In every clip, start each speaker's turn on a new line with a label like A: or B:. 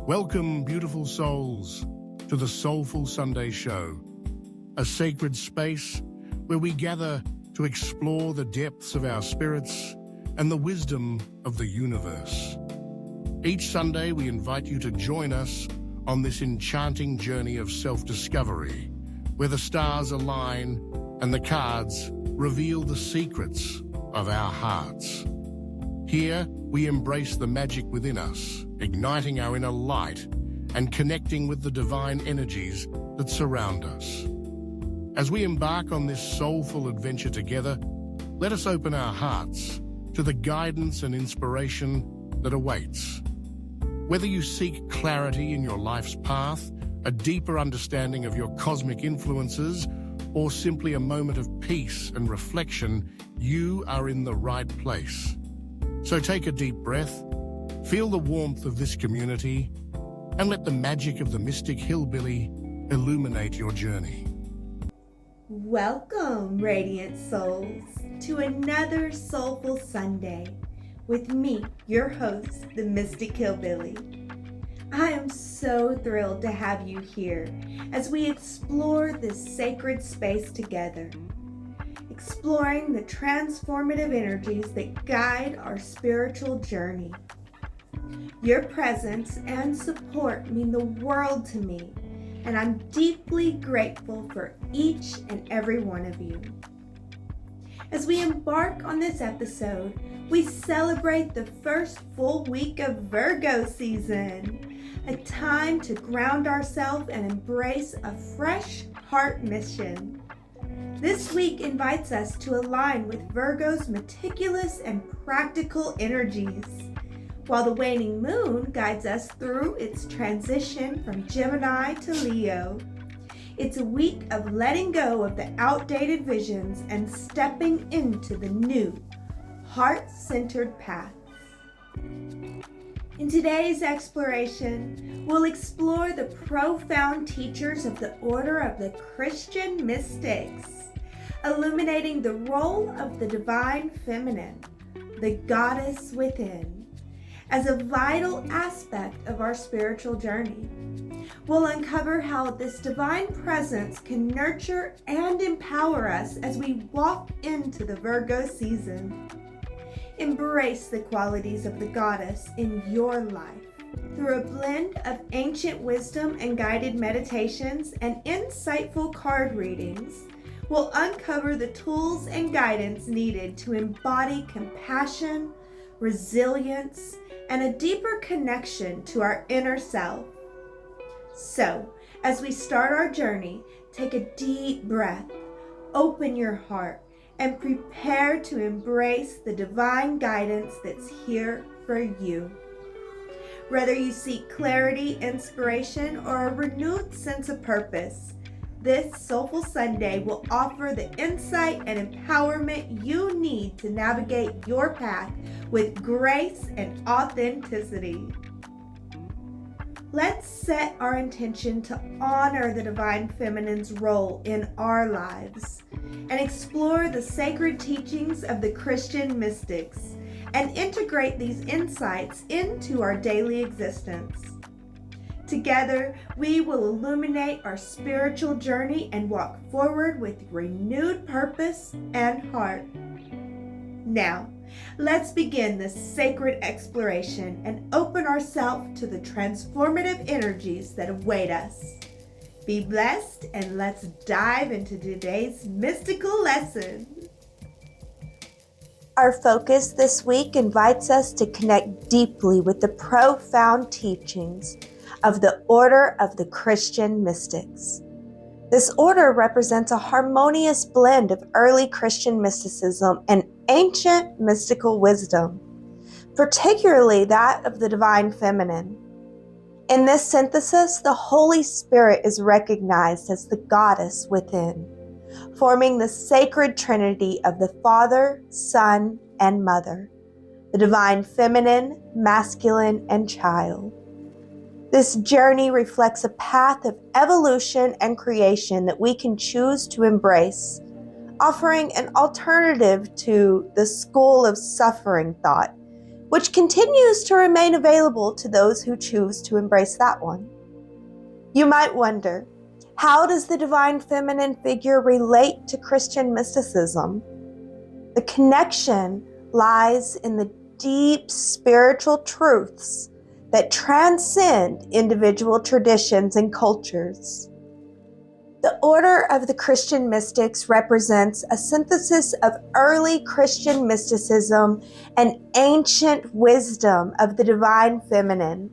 A: Welcome, beautiful souls, to the Soulful Sunday Show, a sacred space where we gather to explore the depths of our spirits and the wisdom of the universe. Each Sunday, we invite you to join us on this enchanting journey of self-discovery, where the stars align and the cards reveal the secrets of our hearts. Here, we embrace the magic within us, igniting our inner light and connecting with the divine energies that surround us. As we embark on this soulful adventure together, let us open our hearts to the guidance and inspiration that awaits. Whether you seek clarity in your life's path, a deeper understanding of your cosmic influences, or simply a moment of peace and reflection, you are in the right place. So take a deep breath, feel the warmth of this community, and let the magic of the mystic hillbilly illuminate your journey.
B: Welcome, radiant souls, to another Soulful Sunday with me, your host, the Mystic Hillbilly. I am so thrilled to have you here as we explore this sacred space together, exploring the transformative energies that guide our spiritual journey. Your presence and support mean the world to me, and I'm deeply grateful for each and every one of you. As we embark on this episode, we celebrate the first full week of Virgo season, a time to ground ourselves and embrace a fresh heart mission. This week invites us to align with Virgo's meticulous and practical energies, while the waning moon guides us through its transition from Gemini to Leo. It's a week of letting go of the outdated visions and stepping into the new, heart-centered path. In today's exploration, we'll explore the profound teachers of the Order of the Christian Mystics, illuminating the role of the divine feminine, the goddess within, as a vital aspect of our spiritual journey. We'll uncover how this divine presence can nurture and empower us as we walk into the Virgo season. Embrace the qualities of the goddess in your life. Through a blend of ancient wisdom and guided meditations and insightful card readings, we'll uncover the tools and guidance needed to embody compassion, resilience, and a deeper connection to our inner self. So, as we start our journey, take a deep breath, open your heart, and prepare to embrace the divine guidance that's here for you. Whether you seek clarity, inspiration, or a renewed sense of purpose, this Soulful Sunday will offer the insight and empowerment you need to navigate your path with grace and authenticity. Let's set our intention to honor the divine feminine's role in our lives and explore the sacred teachings of the Christian mystics and integrate these insights into our daily existence. Together, we will illuminate our spiritual journey and walk forward with renewed purpose and heart. Now, let's begin this sacred exploration and open ourselves to the transformative energies that await us. Be blessed, and let's dive into today's mystical lesson. Our focus this week invites us to connect deeply with the profound teachings of the Order of the Christian Mystics. This order represents a harmonious blend of early Christian mysticism and ancient mystical wisdom, particularly that of the divine feminine. In this synthesis, the Holy Spirit is recognized as the goddess within, forming the sacred trinity of the Father, Son, and Mother, the divine feminine, masculine, and child. This journey reflects a path of evolution and creation that we can choose to embrace, offering an alternative to the school of suffering thought, which continues to remain available to those who choose to embrace that one. You might wonder, how does the divine feminine figure relate to Christian mysticism? The connection lies in the deep spiritual truths that transcend individual traditions and cultures. The Order of the Christian Mystics represents a synthesis of early Christian mysticism and ancient wisdom of the divine feminine.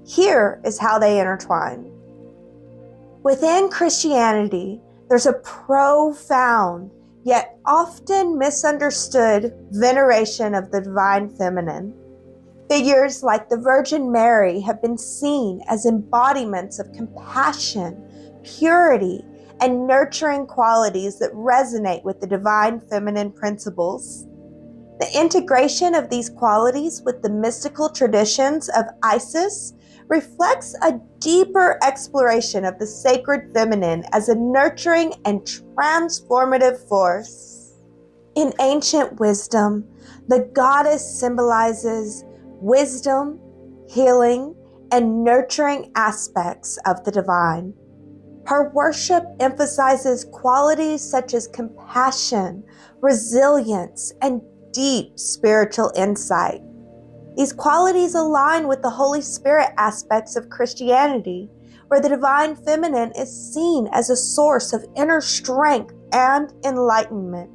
B: Here is how they intertwine. Within Christianity, there's a profound, yet often misunderstood veneration of the divine feminine. Figures like the Virgin Mary have been seen as embodiments of compassion, purity, and nurturing qualities that resonate with the divine feminine principles. The integration of these qualities with the mystical traditions of Isis reflects a deeper exploration of the sacred feminine as a nurturing and transformative force. In ancient wisdom, the goddess symbolizes wisdom, healing, and nurturing aspects of the divine. Her worship emphasizes qualities such as compassion, resilience, and deep spiritual insight. These qualities align with the Holy Spirit aspects of Christianity, where the divine feminine is seen as a source of inner strength and enlightenment.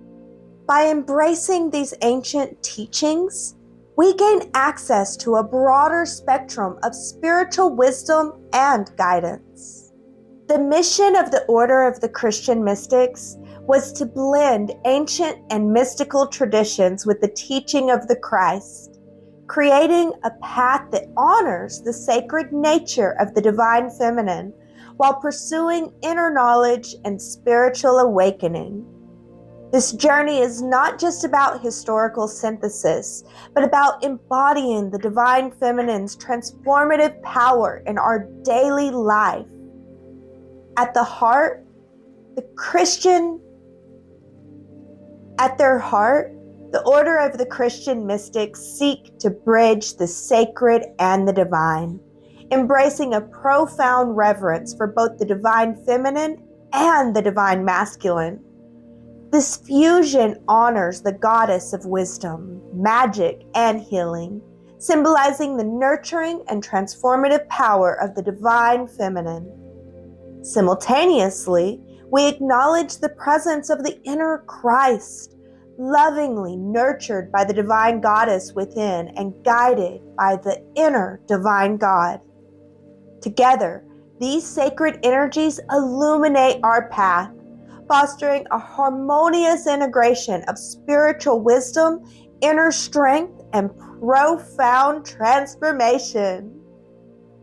B: By embracing these ancient teachings, we gain access to a broader spectrum of spiritual wisdom and guidance. The mission of the Order of the Christian Mystics was to blend ancient and mystical traditions with the teaching of the Christ, creating a path that honors the sacred nature of the divine feminine while pursuing inner knowledge and spiritual awakening. This journey is not just about historical synthesis, but about embodying the divine feminine's transformative power in our daily life. At their heart, the Order of the Christian Mystics seek to bridge the sacred and the divine, embracing a profound reverence for both the divine feminine and the divine masculine. This fusion honors the goddess of wisdom, magic, and healing, symbolizing the nurturing and transformative power of the divine feminine. Simultaneously, we acknowledge the presence of the inner Christ, lovingly nurtured by the divine goddess within and guided by the inner divine God. Together, these sacred energies illuminate our path, fostering a harmonious integration of spiritual wisdom, inner strength, and profound transformation.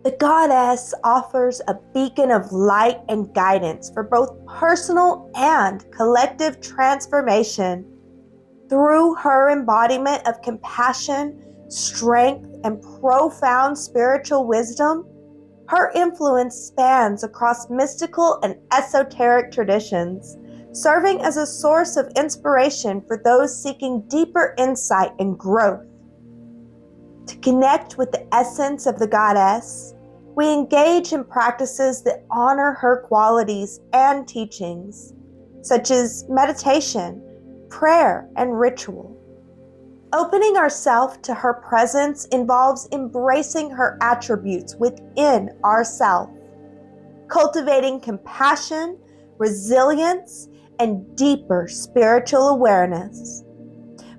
B: The goddess offers a beacon of light and guidance for both personal and collective transformation. Through her embodiment of compassion, strength, and profound spiritual wisdom, her influence spans across mystical and esoteric traditions, serving as a source of inspiration for those seeking deeper insight and growth. To connect with the essence of the goddess, we engage in practices that honor her qualities and teachings, such as meditation, prayer, and ritual. Opening ourselves to her presence involves embracing her attributes within ourselves, cultivating compassion, resilience, and deeper spiritual awareness.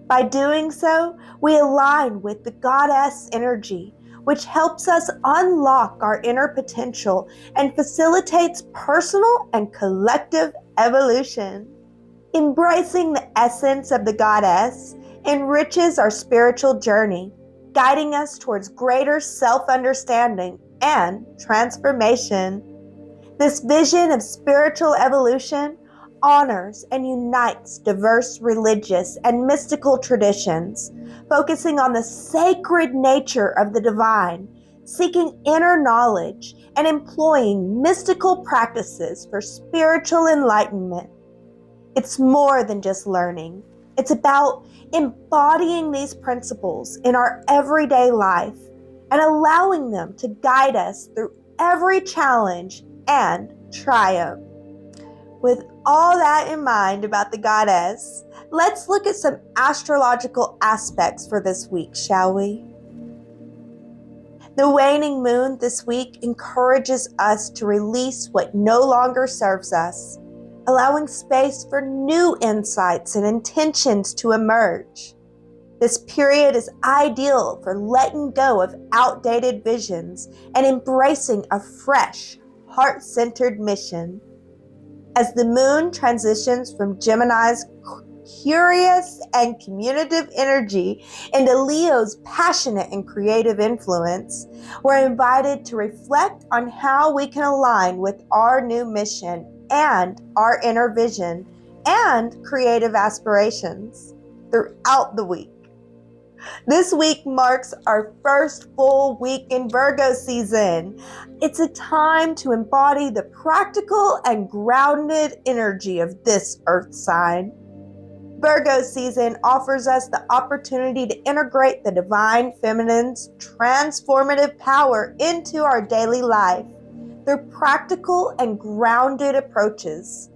B: By doing so, we align with the goddess energy, which helps us unlock our inner potential and facilitates personal and collective evolution. Embracing the essence of the goddess enriches our spiritual journey, guiding us towards greater self-understanding and transformation. This vision of spiritual evolution honors and unites diverse religious and mystical traditions, focusing on the sacred nature of the divine, seeking inner knowledge, and employing mystical practices for spiritual enlightenment. It's more than just learning. It's about embodying these principles in our everyday life and allowing them to guide us through every challenge and triumph. With all that in mind about the goddess, let's look at some astrological aspects for this week, shall we? The waning moon this week encourages us to release what no longer serves us, allowing space for new insights and intentions to emerge. This period is ideal for letting go of outdated visions and embracing a fresh, heart-centered mission. As the moon transitions from Gemini's curious and communicative energy into Leo's passionate and creative influence, we're invited to reflect on how we can align with our new mission and our inner vision and creative aspirations throughout the week. This week marks our first full week in Virgo season. It's a time to embody the practical and grounded energy of this earth sign. Virgo season offers us the opportunity to integrate the divine feminine's transformative power into our daily life through practical and grounded approaches.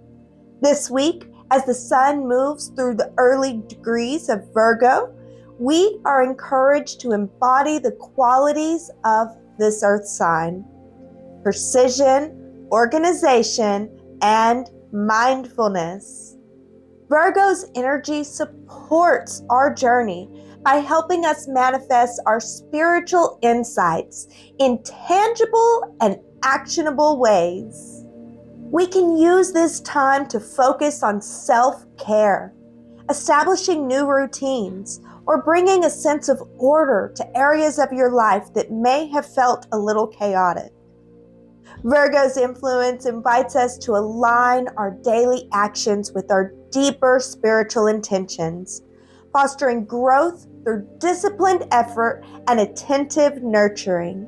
B: This week, as the sun moves through the early degrees of Virgo, we are encouraged to embody the qualities of this earth sign: precision, organization, and mindfulness. Virgo's energy supports our journey by helping us manifest our spiritual insights in tangible and actionable ways. We can use this time to focus on self-care, establishing new routines, or bringing a sense of order to areas of your life that may have felt a little chaotic. Virgo's influence invites us to align our daily actions with our deeper spiritual intentions, fostering growth through disciplined effort and attentive nurturing.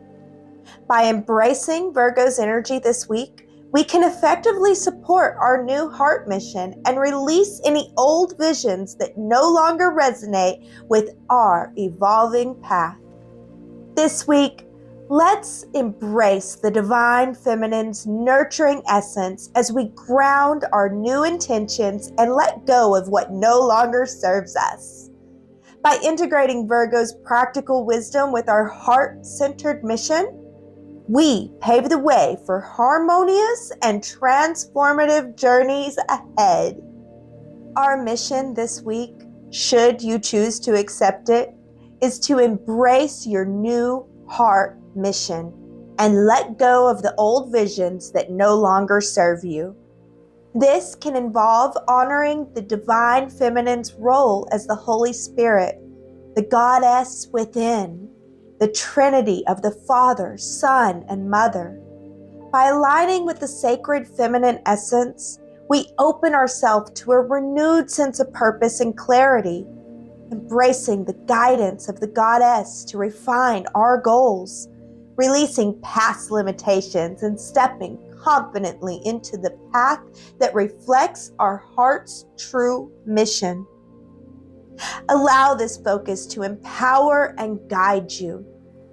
B: By embracing Virgo's energy this week, we can effectively support our new heart mission and release any old visions that no longer resonate with our evolving path. This week, let's embrace the divine feminine's nurturing essence as we ground our new intentions and let go of what no longer serves us. By integrating Virgo's practical wisdom with our heart-centered mission, we pave the way for harmonious and transformative journeys ahead. Our mission this week, should you choose to accept it, is to embrace your new heart mission and let go of the old visions that no longer serve you. This can involve honoring the divine feminine's role as the Holy Spirit, the goddess within, the Trinity of the Father, Son, and Mother. By aligning with the sacred feminine essence, we open ourselves to a renewed sense of purpose and clarity, embracing the guidance of the goddess to refine our goals, releasing past limitations and stepping confidently into the path that reflects our heart's true mission. Allow this focus to empower and guide you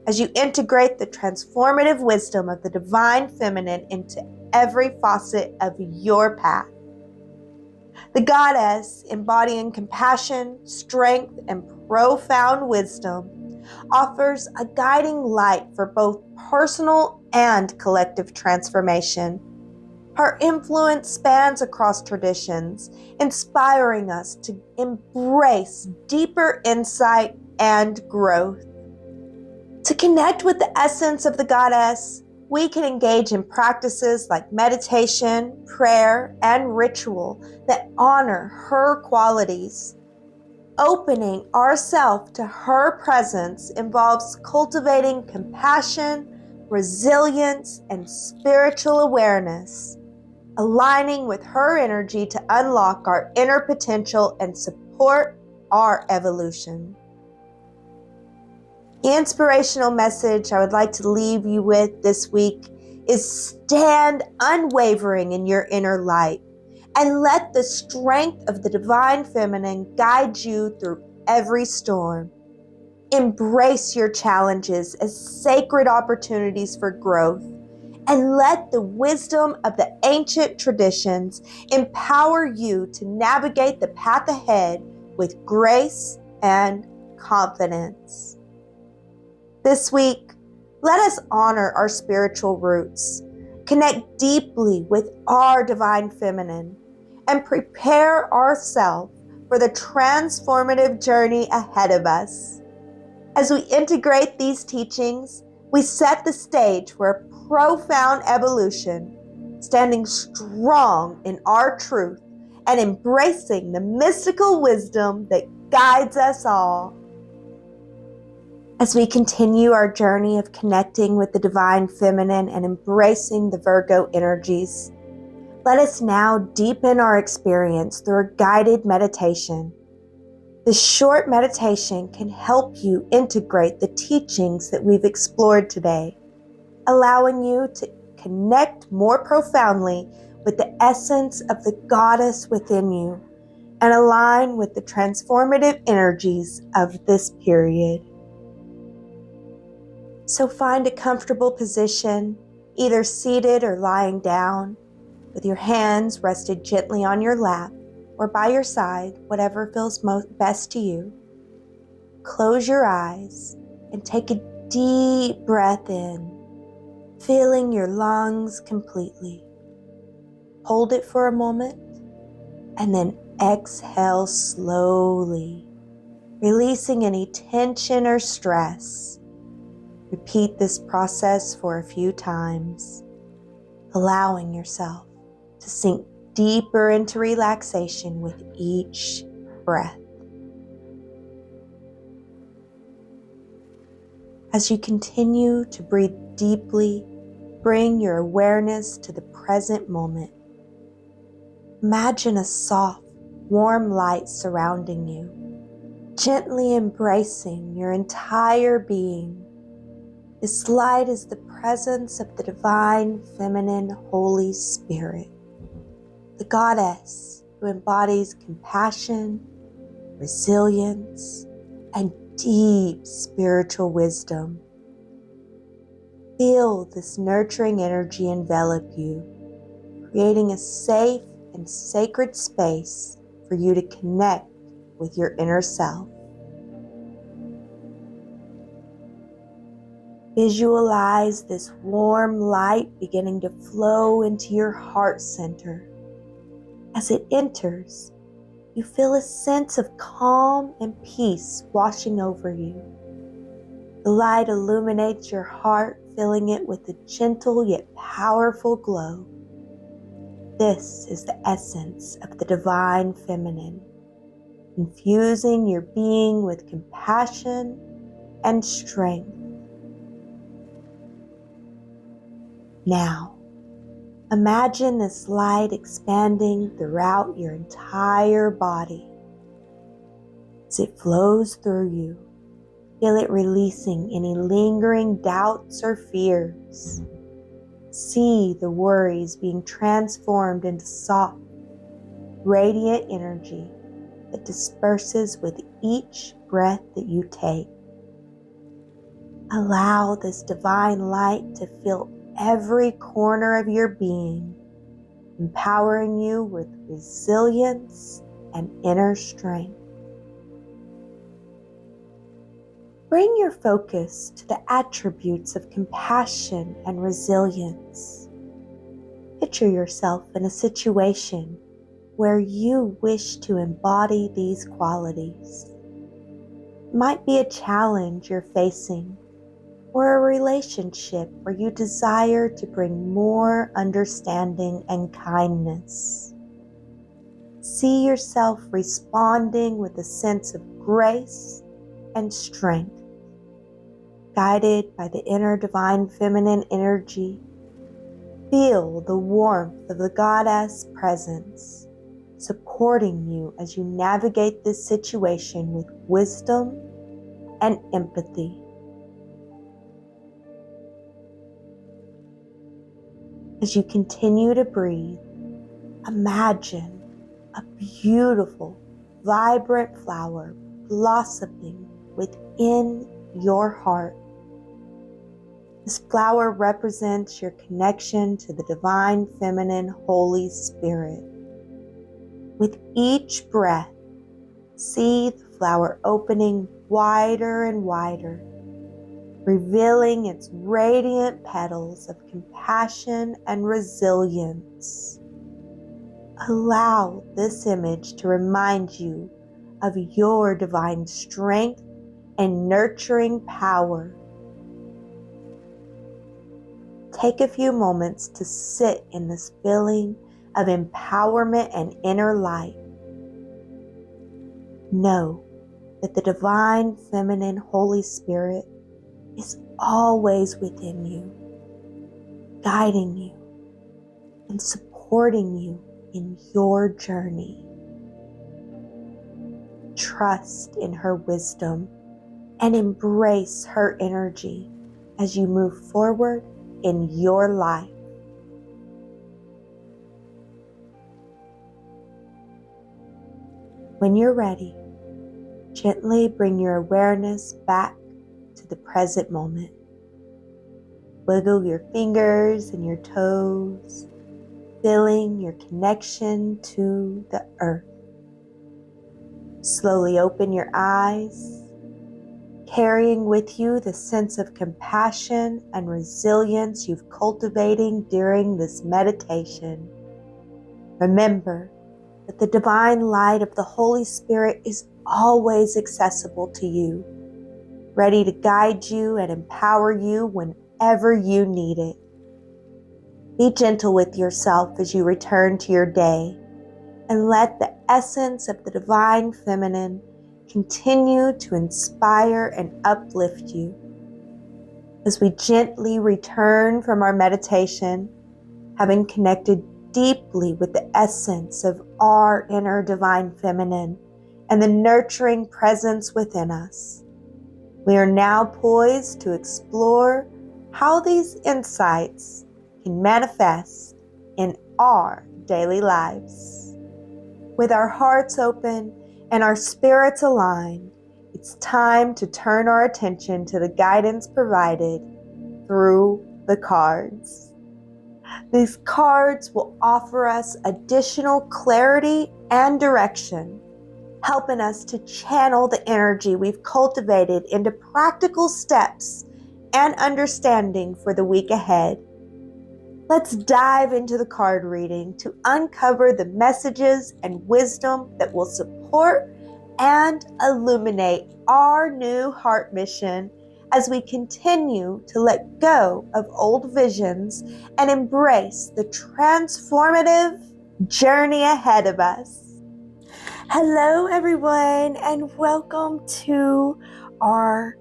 B: as you integrate the transformative wisdom of the divine feminine into every facet of your path. The goddess, embodying compassion, strength, and profound wisdom, offers a guiding light for both personal and collective transformation. Her influence spans across traditions, inspiring us to embrace deeper insight and growth. To connect with the essence of the goddess, we can engage in practices like meditation, prayer, and ritual that honor her qualities. Opening ourselves to her presence involves cultivating compassion, resilience, and spiritual awareness, aligning with her energy to unlock our inner potential and support our evolution. The inspirational message I would like to leave you with this week is stand unwavering in your inner light and let the strength of the divine feminine guide you through every storm. Embrace your challenges as sacred opportunities for growth, and let the wisdom of the ancient traditions empower you to navigate the path ahead with grace and confidence. This week, let us honor our spiritual roots, connect deeply with our divine feminine, and prepare ourselves for the transformative journey ahead of us. As we integrate these teachings, we set the stage for a profound evolution, standing strong in our truth and embracing the mystical wisdom that guides us all. As we continue our journey of connecting with the divine feminine and embracing the Virgo energies, let us now deepen our experience through a guided meditation. This short meditation can help you integrate the teachings that we've explored today, allowing you to connect more profoundly with the essence of the goddess within you and align with the transformative energies of this period. So find a comfortable position, either seated or lying down, with your hands rested gently on your lap or by your side, whatever feels best to you. Close your eyes and take a deep breath in, filling your lungs completely. Hold it for a moment and then exhale slowly, releasing any tension or stress. Repeat this process for a few times, allowing yourself to sink deeper into relaxation with each breath. As you continue to breathe deeply, bring your awareness to the present moment. Imagine a soft, warm light surrounding you, gently embracing your entire being. This light is the presence of the divine feminine Holy Spirit, the goddess who embodies compassion, resilience, and deep spiritual wisdom. Feel this nurturing energy envelop you, creating a safe and sacred space for you to connect with your inner self. Visualize this warm light beginning to flow into your heart center. As it enters, you feel a sense of calm and peace washing over you. The light illuminates your heart, filling it with a gentle yet powerful glow. This is the essence of the divine feminine, infusing your being with compassion and strength. Now, imagine this light expanding throughout your entire body. As it flows through you, feel it releasing any lingering doubts or fears. See the worries being transformed into soft, radiant energy that disperses with each breath that you take. Allow this divine light to fill every corner of your being, empowering you with resilience and inner strength. Bring your focus to the attributes of compassion and resilience. Picture yourself in a situation where you wish to embody these qualities. It might be a challenge you're facing, or a relationship where you desire to bring more understanding and kindness. See yourself responding with a sense of grace and strength. Guided by the inner divine feminine energy, feel the warmth of the goddess presence, supporting you as you navigate this situation with wisdom and empathy. As you continue to breathe, Imagine a beautiful, vibrant flower blossoming within your heart. This flower represents your connection to the divine feminine Holy Spirit. With each breath, see the flower opening wider and wider, revealing its radiant petals of compassion and resilience. Allow this image to remind you of your divine strength and nurturing power. Take a few moments to sit in this feeling of empowerment and inner light. Know that the divine feminine Holy Spirit is always within you, guiding you and supporting you in your journey. Trust in her wisdom and embrace her energy as you move forward in your life. When you're ready, gently bring your awareness back to the present moment. Wiggle your fingers and your toes, feeling your connection to the earth. Slowly open your eyes, carrying with you the sense of compassion and resilience you've cultivating during this meditation. Remember that the divine light of the Holy Spirit is always accessible to you, ready to guide you and empower you whenever you need it. Be gentle with yourself as you return to your day, and let the essence of the divine feminine continue to inspire and uplift you. As we gently return from our meditation, having connected deeply with the essence of our inner divine feminine and the nurturing presence within us, we are now poised to explore how these insights can manifest in our daily lives. With our hearts open and our spirits aligned, it's time to turn our attention to the guidance provided through the cards. These cards will offer us additional clarity and direction, helping us to channel the energy we've cultivated into practical steps and understanding for the week ahead. Let's dive into the card reading to uncover the messages and wisdom that will support and illuminate our new heart mission as we continue to let go of old visions and embrace the transformative journey ahead of us. Hello, everyone, and welcome to our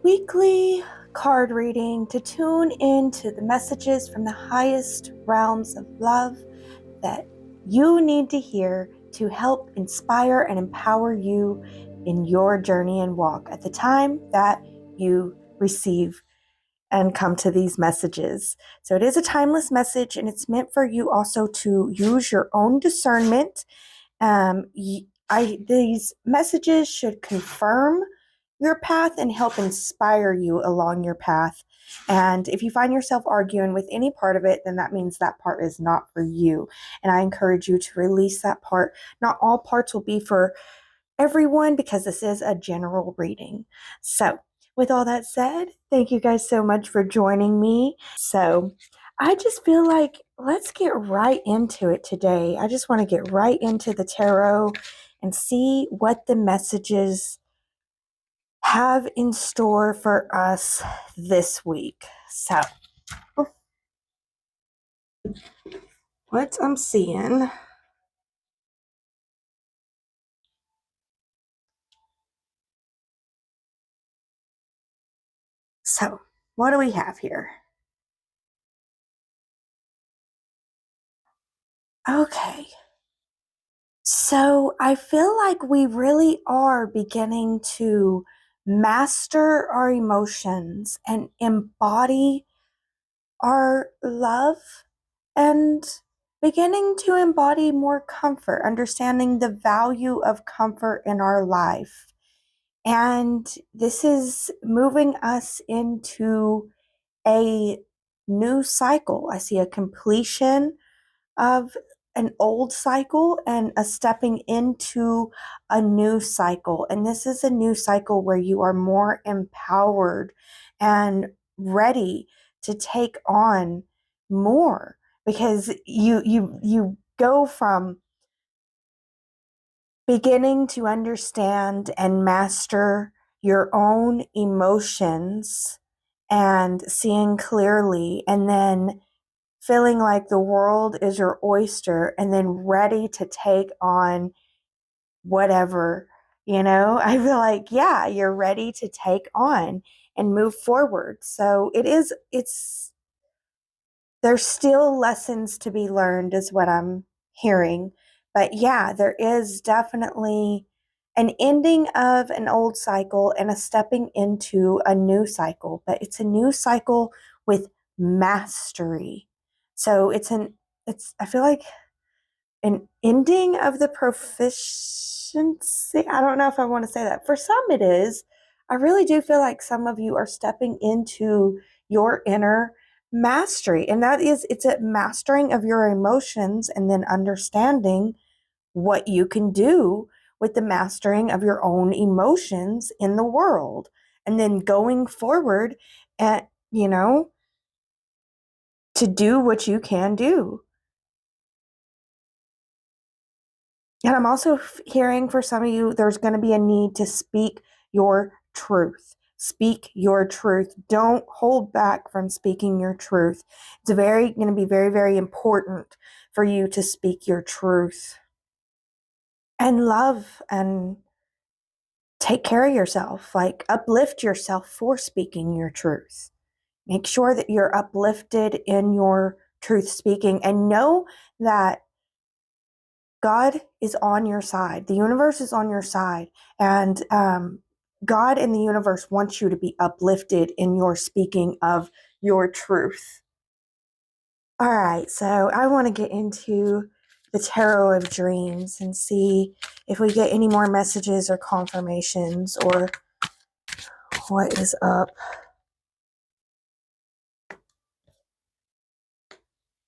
B: weekly card reading to tune into the messages from the highest realms of love that you need to hear to help inspire and empower you in your journey and walk at the time that you receive and come to these messages. So it is a timeless message, and it's meant for you also to use your own discernment. These messages should confirm your path and help inspire you along your path. And if you find yourself arguing with any part of it, then that means that part is not for you. And I encourage you to release that part. Not all parts will be for everyone because this is a general reading. So with all that said, thank you guys so much for joining me. So I just feel like let's get right into it today. I just want to get right into the tarot and see what the messages have in store for us this week. So, what I'm seeing. So, what do we have here? Okay. So, I feel like we really are beginning to master our emotions and embody our love and beginning to embody more comfort, understanding the value of comfort in our life. And this is moving us into a new cycle. I see a completion of an old cycle and a stepping into a new cycle. And this is a new cycle where you are more empowered and ready to take on more, because you go from beginning to understand and master your own emotions and seeing clearly, and then feeling like the world is your oyster, and then ready to take on whatever, I feel like, yeah, you're ready to take on and move forward. So there's still lessons to be learned, is what I'm hearing. But yeah, there is definitely an ending of an old cycle and a stepping into a new cycle, but it's a new cycle with mastery. So I feel like an ending of the proficiency. I don't know if I want to say that. For some, it is. I really do feel like some of you are stepping into your inner mastery, and it's a mastering of your emotions and then understanding what you can do with the mastering of your own emotions in the world, and then going forward at, to do what you can do. And I'm also hearing for some of you, there's going to be a need to speak your truth. Speak your truth. Don't hold back from speaking your truth. It's going to be very, very important for you to speak your truth and love and take care of yourself, like uplift yourself for speaking your truth. Make sure that you're uplifted in your truth speaking, and know that God is on your side. The universe is on your side. And God and the universe wants you to be uplifted in your speaking of your truth. All right, so I want to get into the Tarot of Dreams and see if we get any more messages or confirmations or what is up.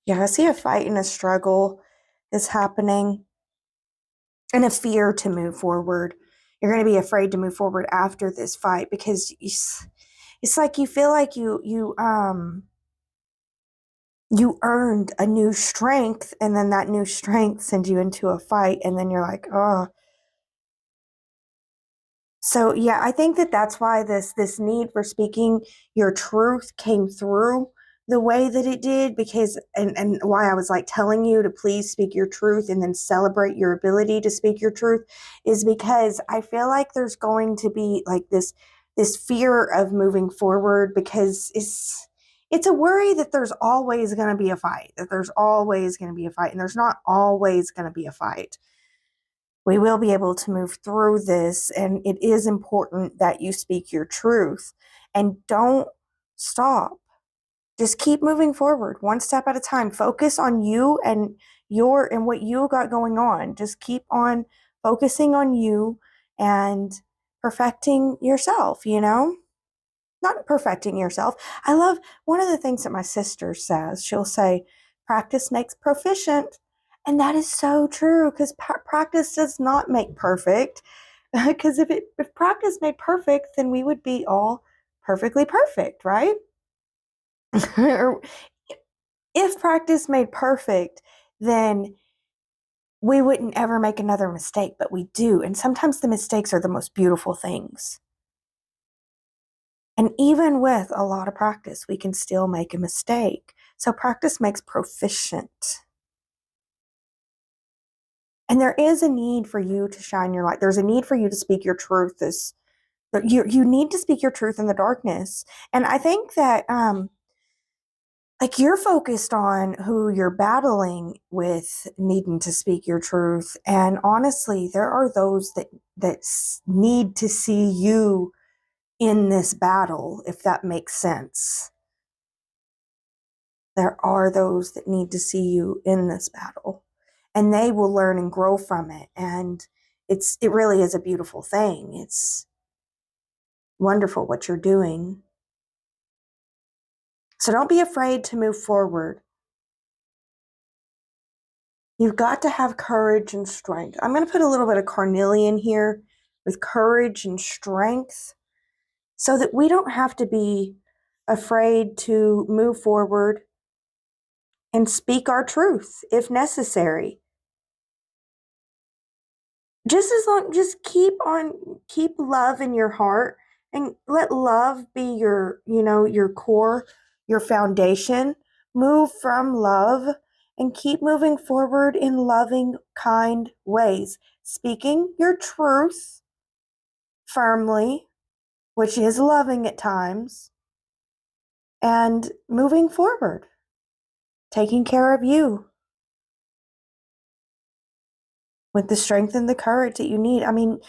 B: Yeah, I see a fight and a struggle is happening, and a fear to move forward. You're going to be afraid to move forward after this fight, because it's like you feel like you earned a new strength, and then that new strength sends you into a fight, and then you're like, oh. So yeah, I think that's why this need for speaking your truth came through the way that it did, because and why I was like telling you to please speak your truth and then celebrate your ability to speak your truth, is because I feel like there's going to be like this fear of moving forward, because it's a worry that there's always going to be a fight, and there's not always going to be a fight. We will be able to move through this, and it is important that you speak your truth and don't stop. Just keep moving forward, one step at a time. Focus on you and what you got going on. Just keep on focusing on you and perfecting yourself, not perfecting yourself. I love one of the things that my sister says. She'll say, practice makes proficient. And that is so true, because practice does not make perfect. Because if practice made perfect, then we would be all perfectly perfect, right? If practice made perfect, then we wouldn't ever make another mistake, but we do. And sometimes the mistakes are the most beautiful things. And even with a lot of practice, we can still make a mistake. So practice makes proficient. And there is a need for you to shine your light. There's a need for you to speak your truth. You need to speak your truth in the darkness. And I think that like you're focused on who you're battling with needing to speak your truth. And honestly, there are those that need to see you in this battle, if that makes sense. there are those that need to see you in this battle, and they will learn and grow from it. And it really is a beautiful thing. It's wonderful what you're doing. So don't be afraid to move forward. You've got to have courage and strength. I'm going to put a little bit of carnelian here with courage and strength so that we don't have to be afraid to move forward and speak our truth if necessary. Just keep love in your heart, and let love be your core, your foundation. Move from love and keep moving forward in loving, kind ways, speaking your truth firmly, which is loving at times, and moving forward, taking care of you with the strength and the courage that you need. I mean,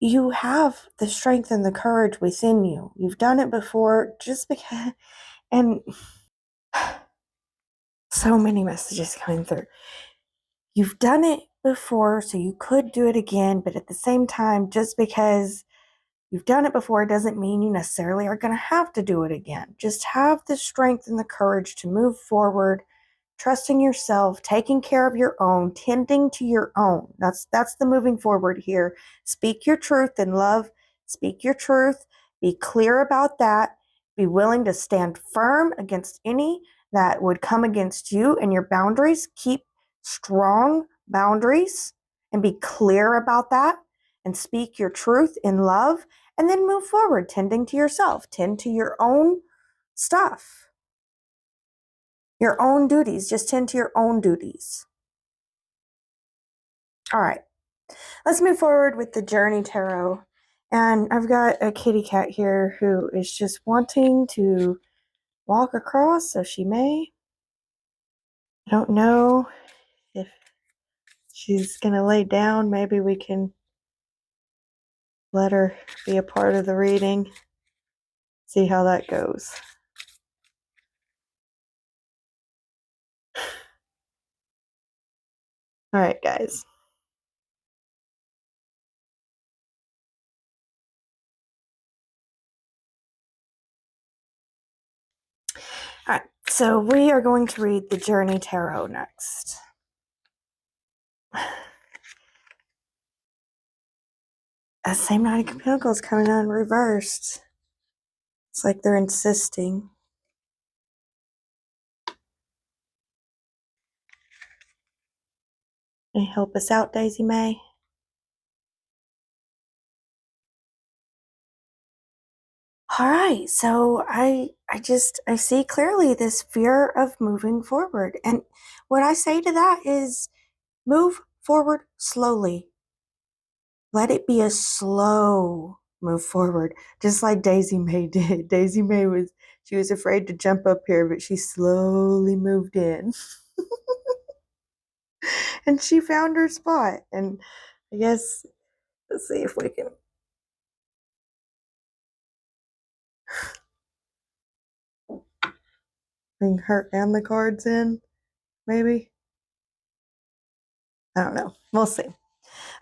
B: you have the strength and the courage within you. You've done it before, just because, and so many messages coming through. You've done it before, so you could do it again, but at the same time, just because you've done it before doesn't mean you necessarily are going to have to do it again. Just have the strength and the courage to move forward, trusting yourself, taking care of your own, tending to your own. That's the moving forward here. Speak your truth in love. Speak your truth. Be clear about that. Be willing to stand firm against any that would come against you and your boundaries. Keep strong boundaries and be clear about that, and speak your truth in love, and then move forward, tending to yourself. Tend to your own stuff. Your own duties. Just tend to your own duties. All right. Let's move forward with the Journey Tarot. And I've got a kitty cat here who is just wanting to walk across, so she may. I don't know if she's going to lay down. Maybe we can let her be a part of the reading. See how that goes. All right, guys. All right, so we are going to read the Journey Tarot next. That same Knight of Pentacles coming on reversed. It's like they're insisting. Can you help us out, Daisy May? All right, so I see clearly this fear of moving forward. And what I say to that is move forward slowly. Let it be a slow move forward, just like Daisy May did. Daisy May she was afraid to jump up here, but she slowly moved in. And she found her spot. And I guess, let's see if we can bring her and the cards in, maybe. I don't know. We'll see.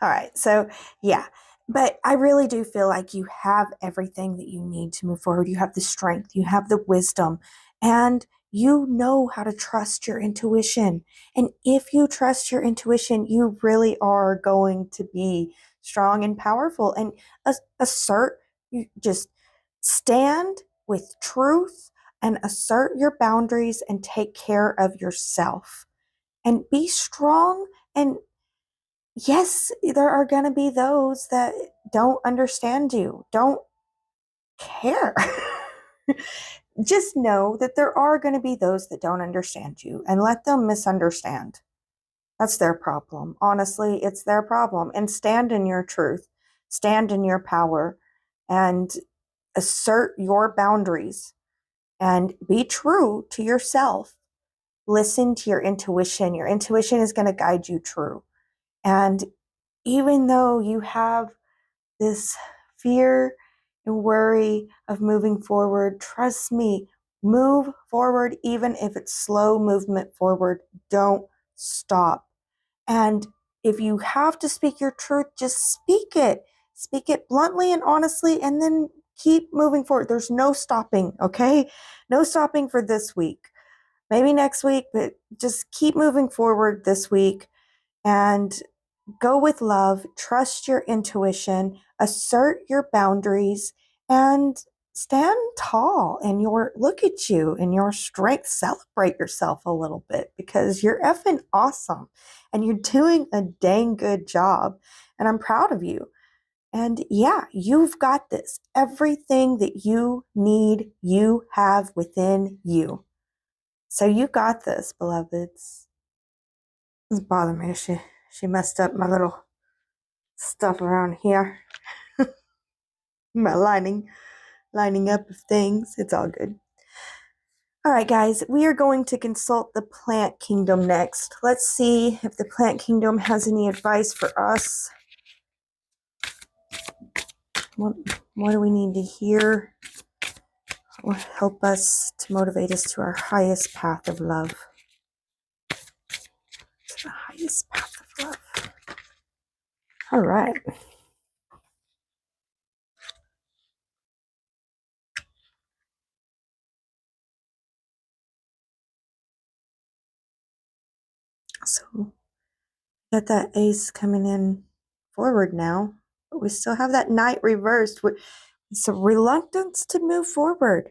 B: All right. So, yeah. But I really do feel like you have everything that you need to move forward. You have the strength, you have the wisdom, and you know how to trust your intuition. And if you trust your intuition, you really are going to be strong and powerful and assert, you just stand with truth and assert your boundaries and take care of yourself and be strong. And yes, there are going to be those that don't understand you, don't care. Just know that there are going to be those that don't understand you, and let them misunderstand. That's their problem. Honestly, it's their problem. And stand in your truth, stand in your power, and assert your boundaries and be true to yourself. Listen to your intuition. Your intuition is going to guide you true. And even though you have this fear and worry of moving forward, trust me,
C: Move forward, even if it's slow movement forward. Don't stop. And if you have to speak your truth, just speak it. Speak it bluntly and honestly, and then keep moving forward. There's no stopping, okay? No stopping for this week. Maybe next week, but just keep moving forward this week and go with love. Trust your intuition, assert your boundaries, and stand tall in your look at you in your strength. Celebrate yourself a little bit because you're effing awesome and you're doing a dang good job. And I'm proud of you. And yeah, you've got this. Everything that you need, you have within you. So you got this, beloveds. It doesn't bother me. She messed up my little stuff around here. My lining up of things. It's all good. All right, guys, we are going to consult the plant kingdom next. Let's see if the plant kingdom has any advice for us. What do we need to hear? Will help us to motivate us to our highest path of love. To the highest path of love. All right. So got that ace coming in forward now, but we still have that knight reversed. It's a reluctance to move forward.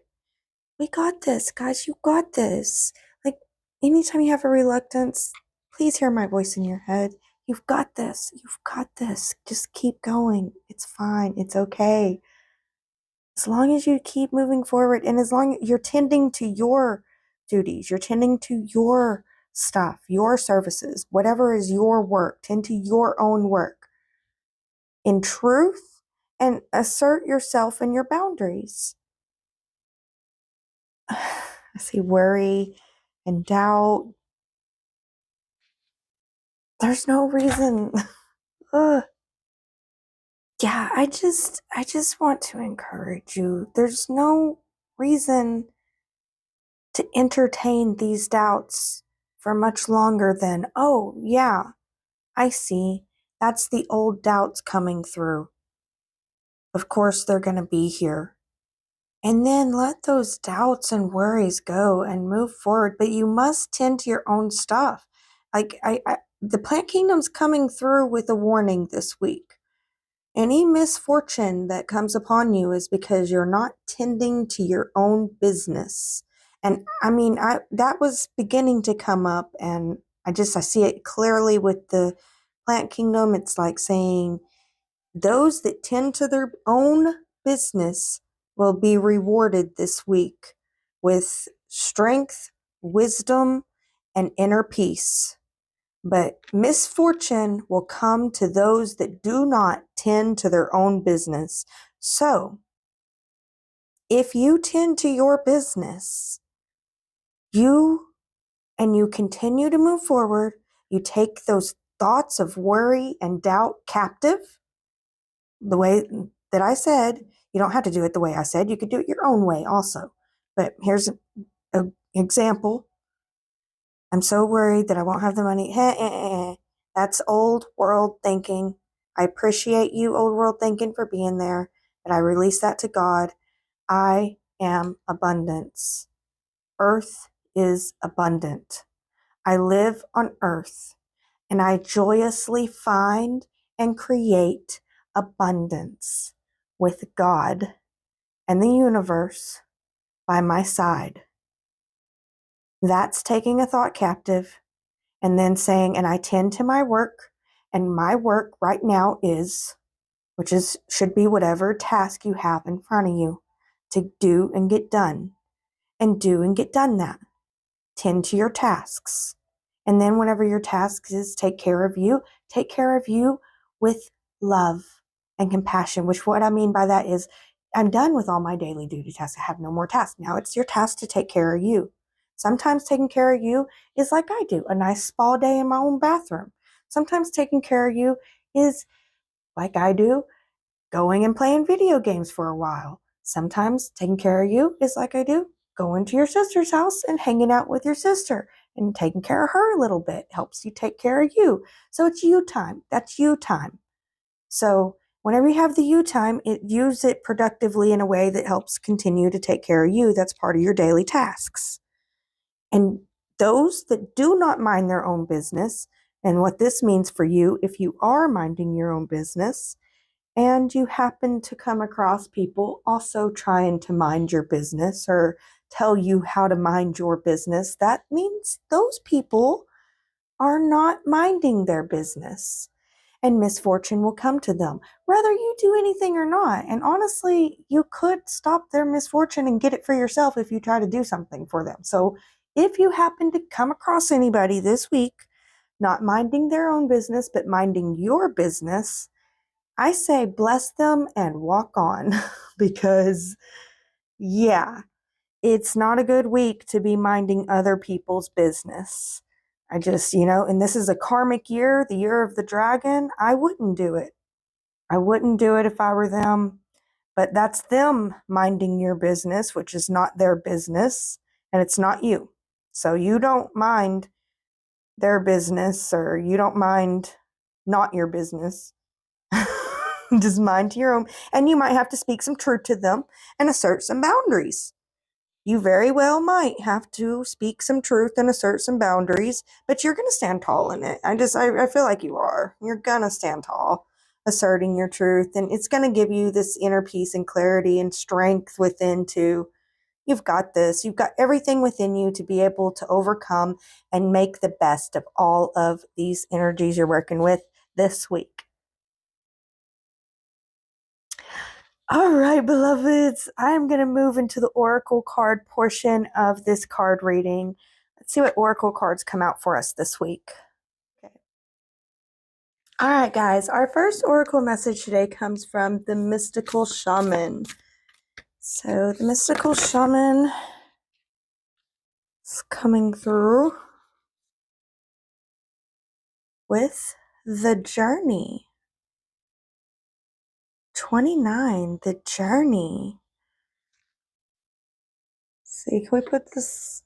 C: We got this, guys. You got this. Like, anytime you have a reluctance, please hear my voice in your head. You've got this. You've got this. Just keep going. It's fine. It's okay. As long as you keep moving forward and as long as you're tending to your duties, you're tending to your stuff, your services, whatever is your work, tend to your own work in truth and assert yourself and your boundaries. I see worry and doubt. There's no reason. Ugh. Yeah, I just want to encourage you. There's no reason to entertain these doubts for much longer than, oh, yeah, I see. That's the old doubts coming through. Of course, they're going to be here. And then let those doubts and worries go and move forward. But you must tend to your own stuff. Like, the plant kingdom's coming through with a warning this week. Any misfortune that comes upon you is because you're not tending to your own business. And I mean, that was beginning to come up, and I see it clearly with the plant kingdom. It's like saying those that tend to their own business will be rewarded this week with strength, wisdom, and inner peace. But misfortune will come to those that do not tend to their own business. So, if you tend to your business, you continue to move forward, you take those thoughts of worry and doubt captive, the way that I said. You don't have to do it the way I said. You could do it your own way also. But here's an example. I'm so worried that I won't have the money. That's old world thinking. I appreciate you, old world thinking, for being there, but I release that to God. I am abundance. Earth is abundant. I live on earth, and I joyously find and create abundance with God and the universe by my side. That's taking a thought captive and then saying, and I tend to my work, and my work right now is, should be whatever task you have in front of you to do and get done, and do and get done that. Tend to your tasks. And then whenever your task is take care of you with love and compassion, which what I mean by that is I'm done with all my daily duty tasks. I have no more tasks. Now it's your task to take care of you. Sometimes taking care of you is like I do, a nice spa day in my own bathroom. Sometimes taking care of you is like I do, going and playing video games for a while. Sometimes taking care of you is like I do, going to your sister's house and hanging out with your sister and taking care of her a little bit helps you take care of you. So it's you time. That's you time. So whenever you have the you time, use it productively in a way that helps continue to take care of you. That's part of your daily tasks. And those that do not mind their own business, and what this means for you, if you are minding your own business and you happen to come across people also trying to mind your business or tell you how to mind your business, that means those people are not minding their business. And misfortune will come to them, whether you do anything or not. And honestly, you could stop their misfortune and get it for yourself if you try to do something for them. So if you happen to come across anybody this week not minding their own business, but minding your business, I say bless them and walk on because, yeah, it's not a good week to be minding other people's business. I just, and this is a karmic year, the year of the dragon. I wouldn't do it. I wouldn't do it if I were them. But that's them minding your business, which is not their business, and it's not you. So you don't mind their business or you don't mind not your business. Just mind your own. And you might have to speak some truth to them and assert some boundaries. You very well might have to speak some truth and assert some boundaries, but you're going to stand tall in it. I feel like you are. You're going to stand tall, asserting your truth, and it's going to give you this inner peace and clarity and strength within to, you've got this. You've got everything within you to be able to overcome and make the best of all of these energies you're working with this week. All right, beloveds, I'm going to move into the oracle card portion of this card reading. Let's see what oracle cards come out for us this week. Okay. All right, guys, our first oracle message today comes from the mystical shaman. So the mystical shaman is coming through with the journey. 29, the journey. Let's see, can we put this?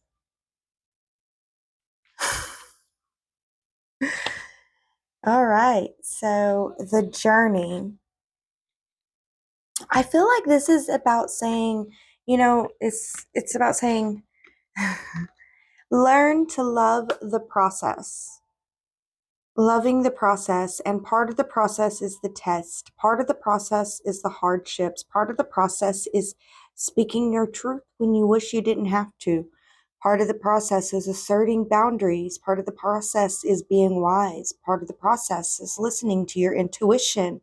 C: All right, so the journey. I feel like this is about saying, it's about saying learn to love the process. Loving the process, and part of the process is the test. Part of the process is the hardships. Part of the process is speaking your truth when you wish you didn't have to. Part of the process is asserting boundaries. Part of the process is being wise. Part of the process is listening to your intuition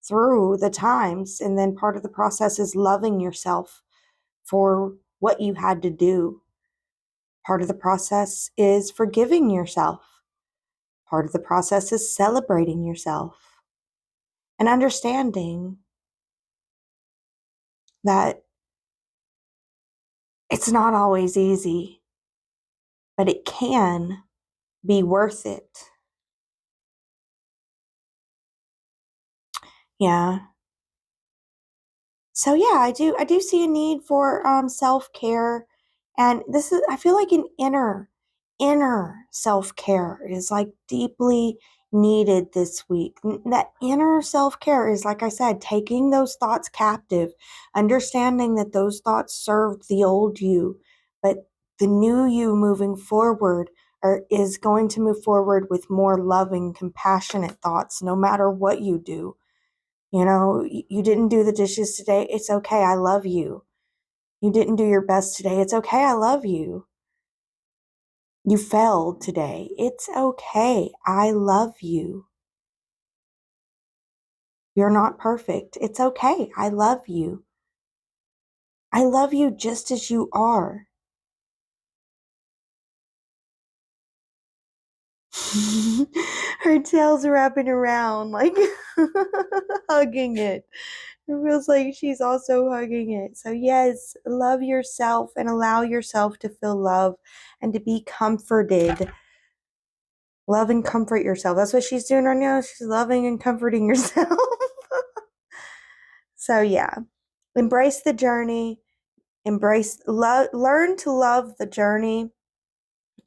C: through the times. And then part of the process is loving yourself for what you had to do. Part of the process is forgiving yourself. Part of the process is celebrating yourself and understanding that it's not always easy, but it can be worth it. Yeah. So yeah, I do see a need for self-care, and this is, I feel like an inner self-care is like deeply needed this week. That inner self-care is, like I said, taking those thoughts captive, understanding that those thoughts served the old you, but the new you moving forward is going to move forward with more loving, compassionate thoughts no matter what you do. You didn't do the dishes today. It's okay. I love you. You didn't do your best today. It's okay. I love you. You failed today. It's okay. I love you. You're not perfect. It's okay. I love you. I love you just as you are. Her tail's wrapping around, like hugging it. It feels like she's also hugging it. So yes, love yourself and allow yourself to feel love and to be comforted. Love and comfort yourself. That's what she's doing right now. She's loving and comforting herself. So yeah, embrace the journey. learn to love the journey,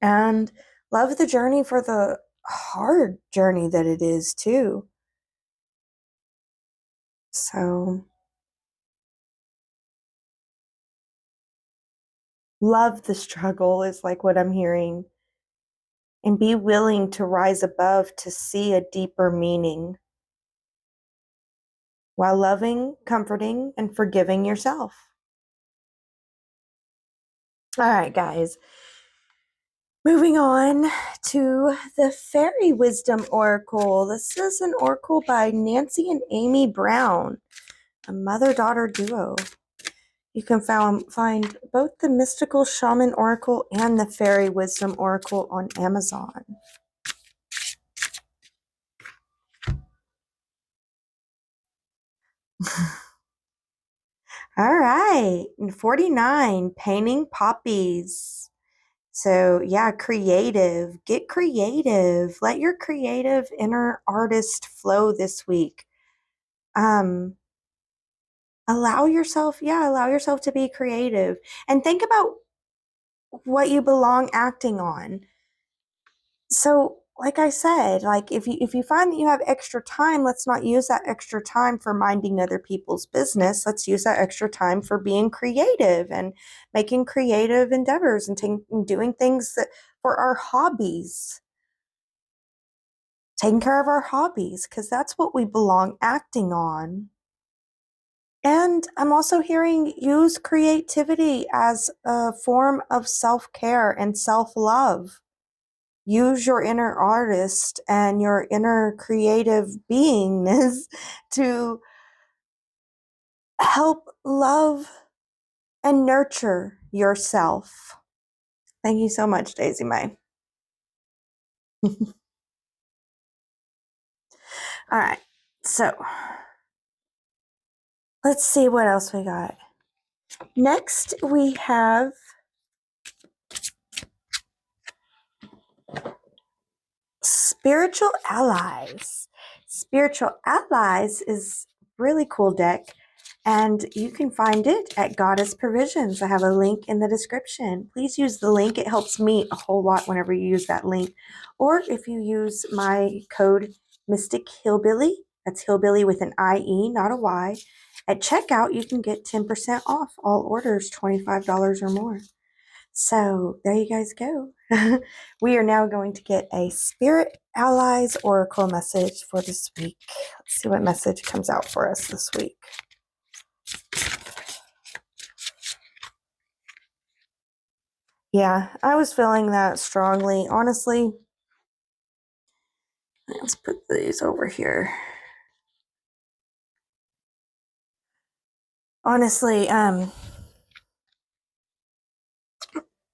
C: and love the journey for the hard journey that it is too. So love the struggle is like what I'm hearing, and be willing to rise above to see a deeper meaning while loving, comforting, and forgiving yourself. All right, guys. Moving on to the Fairy Wisdom Oracle. This is an oracle by Nancy and Amy Brown, a mother-daughter duo. You can find both the Mystical Shaman Oracle and the Fairy Wisdom Oracle on Amazon. All right, 49, painting poppies. So yeah, creative. Get creative. Let your creative inner artist flow this week. Allow yourself to be creative, and think about what you belong acting on. So like I said, like if you find that you have extra time, let's not use that extra time for minding other people's business. Let's use that extra time for being creative and making creative endeavors and doing things for our hobbies. Taking care of our hobbies, because that's what we belong acting on. And I'm also hearing use creativity as a form of self-care and self-love. Use your inner artist and your inner creative beingness to help love and nurture yourself. Thank you so much, Daisy May. All right, so let's see what else we got. Next, we have Spiritual Allies. Spiritual Allies is a really cool deck, and you can find it at Goddess Provisions. I have a link in the description. Please use the link. It helps me a whole lot whenever you use that link. Or if you use my code Mystic Hillbilly, that's Hillbilly with an IE, not a Y, at checkout, you can get 10% off all orders $25 or more. So there you guys go. We are now going to get a Spirit Allies Oracle message for this week. Let's see what message comes out for us this week. Yeah, I was feeling that strongly. Honestly, let's put these over here. Honestly,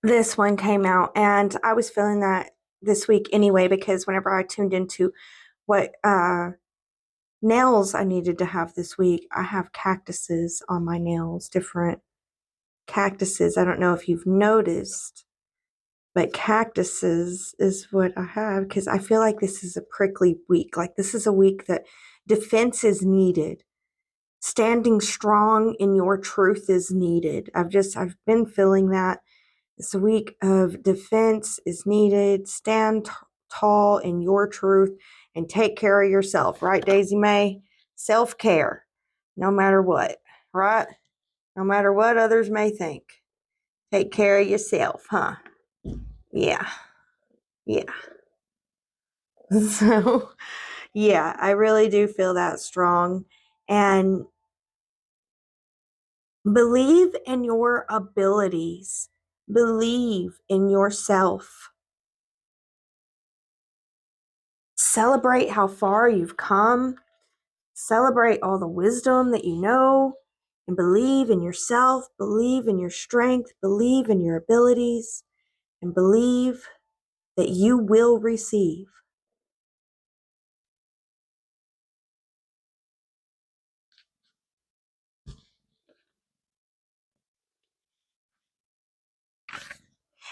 C: this one came out, and I was feeling that this week anyway, because whenever I tuned into what nails I needed to have this week, I have cactuses on my nails, different cactuses. I don't know if you've noticed, but cactuses is what I have, because I feel like this is a prickly week. Like this is a week that defense is needed. Standing strong in your truth is needed. I've been feeling that. This week of defense is needed. Stand tall in your truth and take care of yourself. Right, Daisy May? Self-care, no matter what, right? No matter what others may think. Take care of yourself, huh? Yeah. Yeah. So, yeah, I really do feel that strong. And believe in your abilities. Believe in yourself. Celebrate how far you've come. Celebrate all the wisdom that you know. And believe in yourself. Believe in your strength. Believe in your abilities. And believe that you will receive.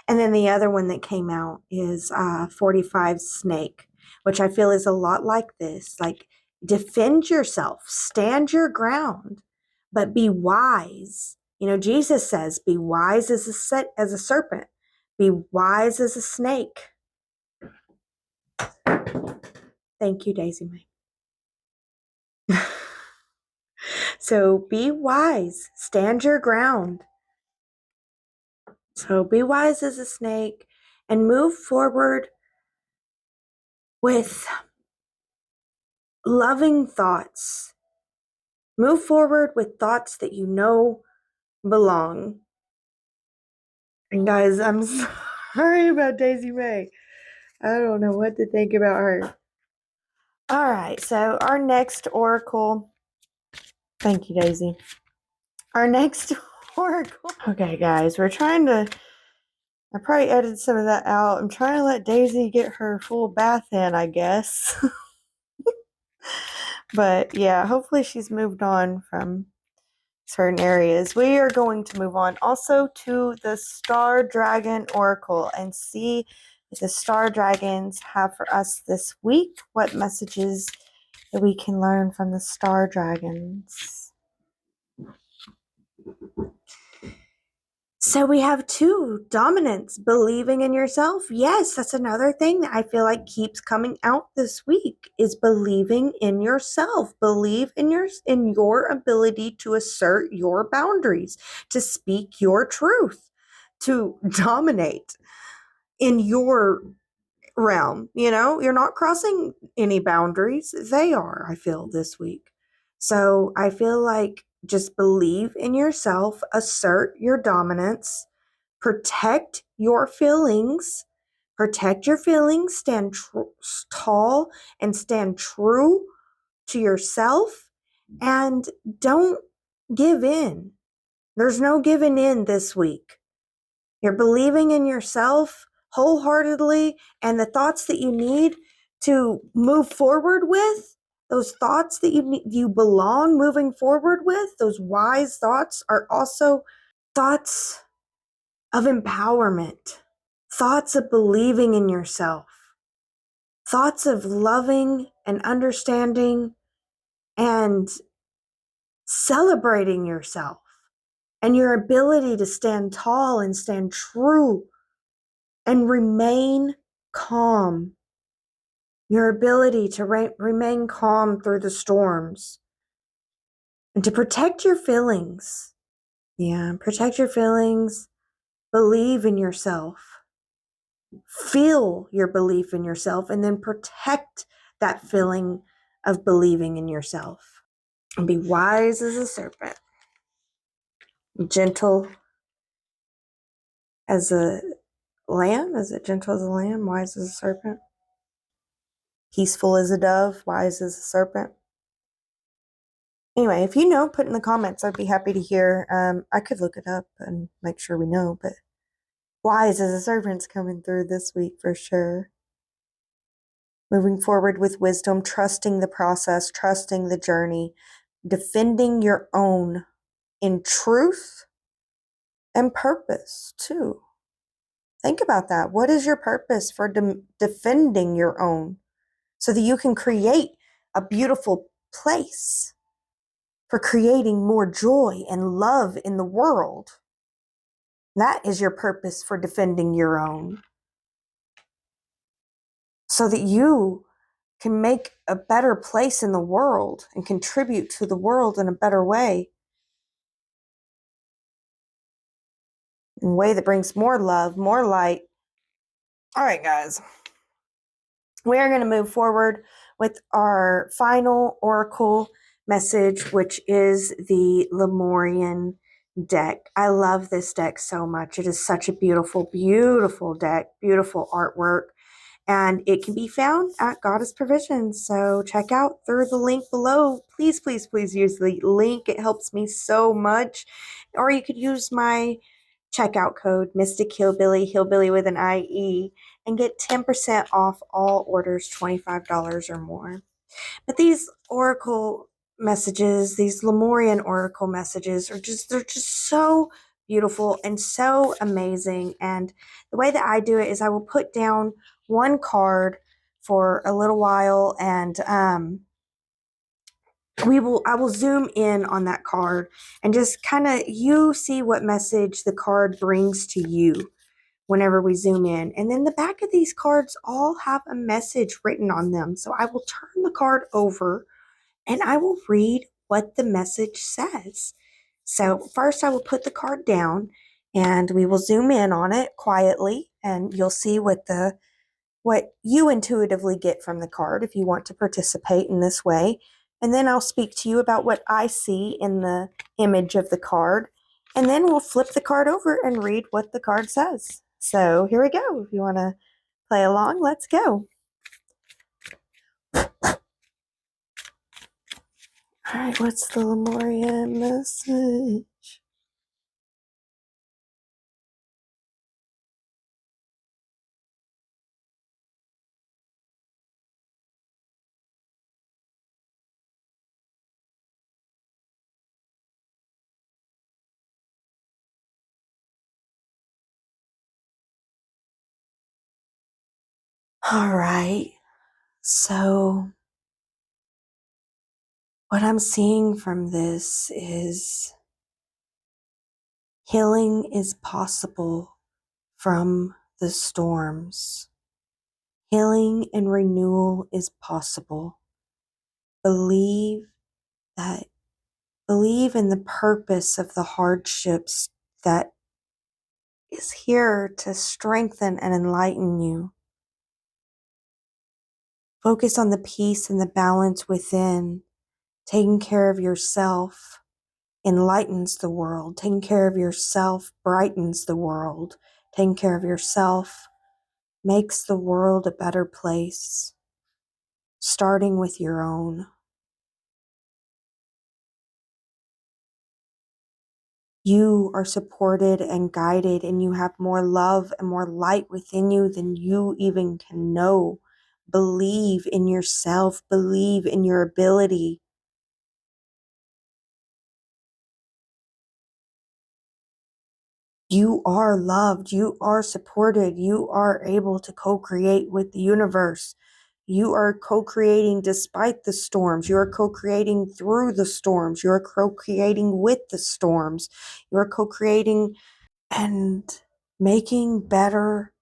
C: And then the other one that came out is 45 Snake, which I feel is a lot like this. Like, defend yourself, stand your ground, but be wise
B: You know, Jesus says, be wise as a serpent, be wise as a snake. Thank you, Daisy May. So be wise, stand your ground. So be wise as a snake and move forward with loving thoughts. Move forward with thoughts that you know belong. And guys, I'm sorry about Daisy May. I don't know what to think about her. All right, so our next oracle. Thank you, Daisy. Our next oracle. Okay, guys, I probably edited some of that out. I'm trying to let Daisy get her full bath in, I guess. But yeah, hopefully she's moved on from certain areas. We are going to move on also to the Star Dragon Oracle and see what the Star Dragons have for us this week. What messages that we can learn from the Star Dragons. So we have 2 dominance, believing in yourself. Yes, that's another thing that I feel like keeps coming out this week is believing in yourself. Believe in your ability to assert your boundaries, to speak your truth, to dominate in your realm. You know, you're not crossing any boundaries. They are, I feel, this week. So I feel like just believe in yourself, assert your dominance, protect your feelings, stand tall and stand true to yourself, and don't give in. There's no giving in this week. You're believing in yourself wholeheartedly, and the thoughts that you need to move forward with, those thoughts that you belong moving forward with, those wise thoughts are also thoughts of empowerment, thoughts of believing in yourself, thoughts of loving and understanding and celebrating yourself and your ability to stand tall and stand true and remain calm. Your ability to remain calm through the storms and to protect your feelings. Yeah, protect your feelings. Believe in yourself. Feel your belief in yourself and then protect that feeling of believing in yourself. And be wise as a serpent. Gentle as a lamb. Is it gentle as a lamb? Wise as a serpent? Peaceful as a dove, wise as a serpent. Anyway, if you know, put in the comments. I'd be happy to hear. I could look it up and make sure we know, but wise as a serpent's coming through this week for sure. Moving forward with wisdom, trusting the process, trusting the journey, defending your own in truth and purpose too. Think about that. What is your purpose for defending your own so that you can create a beautiful place for creating more joy and love in the world? That is your purpose for defending your own so that you can make a better place in the world and contribute to the world in a better way, in a way that brings more love, more light. All right, guys. We are going to move forward with our final oracle message, which is the Lemurian deck. I love this deck so much. It is such a beautiful, beautiful deck, beautiful artwork. And it can be found at Goddess Provisions. So check out through the link below. Please, please, please use the link. It helps me so much. Or you could use my checkout code, Mystic Hillbilly, Hillbilly with an IE, and get 10% off all orders $25 or more. But these oracle messages, these Lemurian oracle messages they're just so beautiful and so amazing. And the way that I do it is I will put down one card for a little while and
C: I will zoom in on that card and just kind of you see what message the card brings to you whenever we zoom in. And then the back of these cards all have a message written on them. So I will turn the card over and I will read what the message says. So first I will put the card down and we will zoom in on it quietly and you'll see what you intuitively get from the card if you want to participate in this way. And then I'll speak to you about what I see in the image of the card. And then we'll flip the card over and read what the card says. So here we go. If you want to play along, let's go. All right, what's the Lemuria message? All right, so what I'm seeing from this is healing is possible from the storms. Healing and renewal is possible. Believe that, believe in the purpose of the hardships that is here to strengthen and enlighten you. Focus on the peace and the balance within. Taking care of yourself enlightens the world. Taking care of yourself brightens the world. Taking care of yourself makes the world a better place, starting with your own. You are supported and guided, and you have more love and more light within you than you even can know. Believe in yourself. Believe in your ability. You are loved. You are supported. You are able to co-create with the universe. You are co-creating despite the storms. You are co-creating through the storms. You are co-creating with the storms. You are co-creating and making better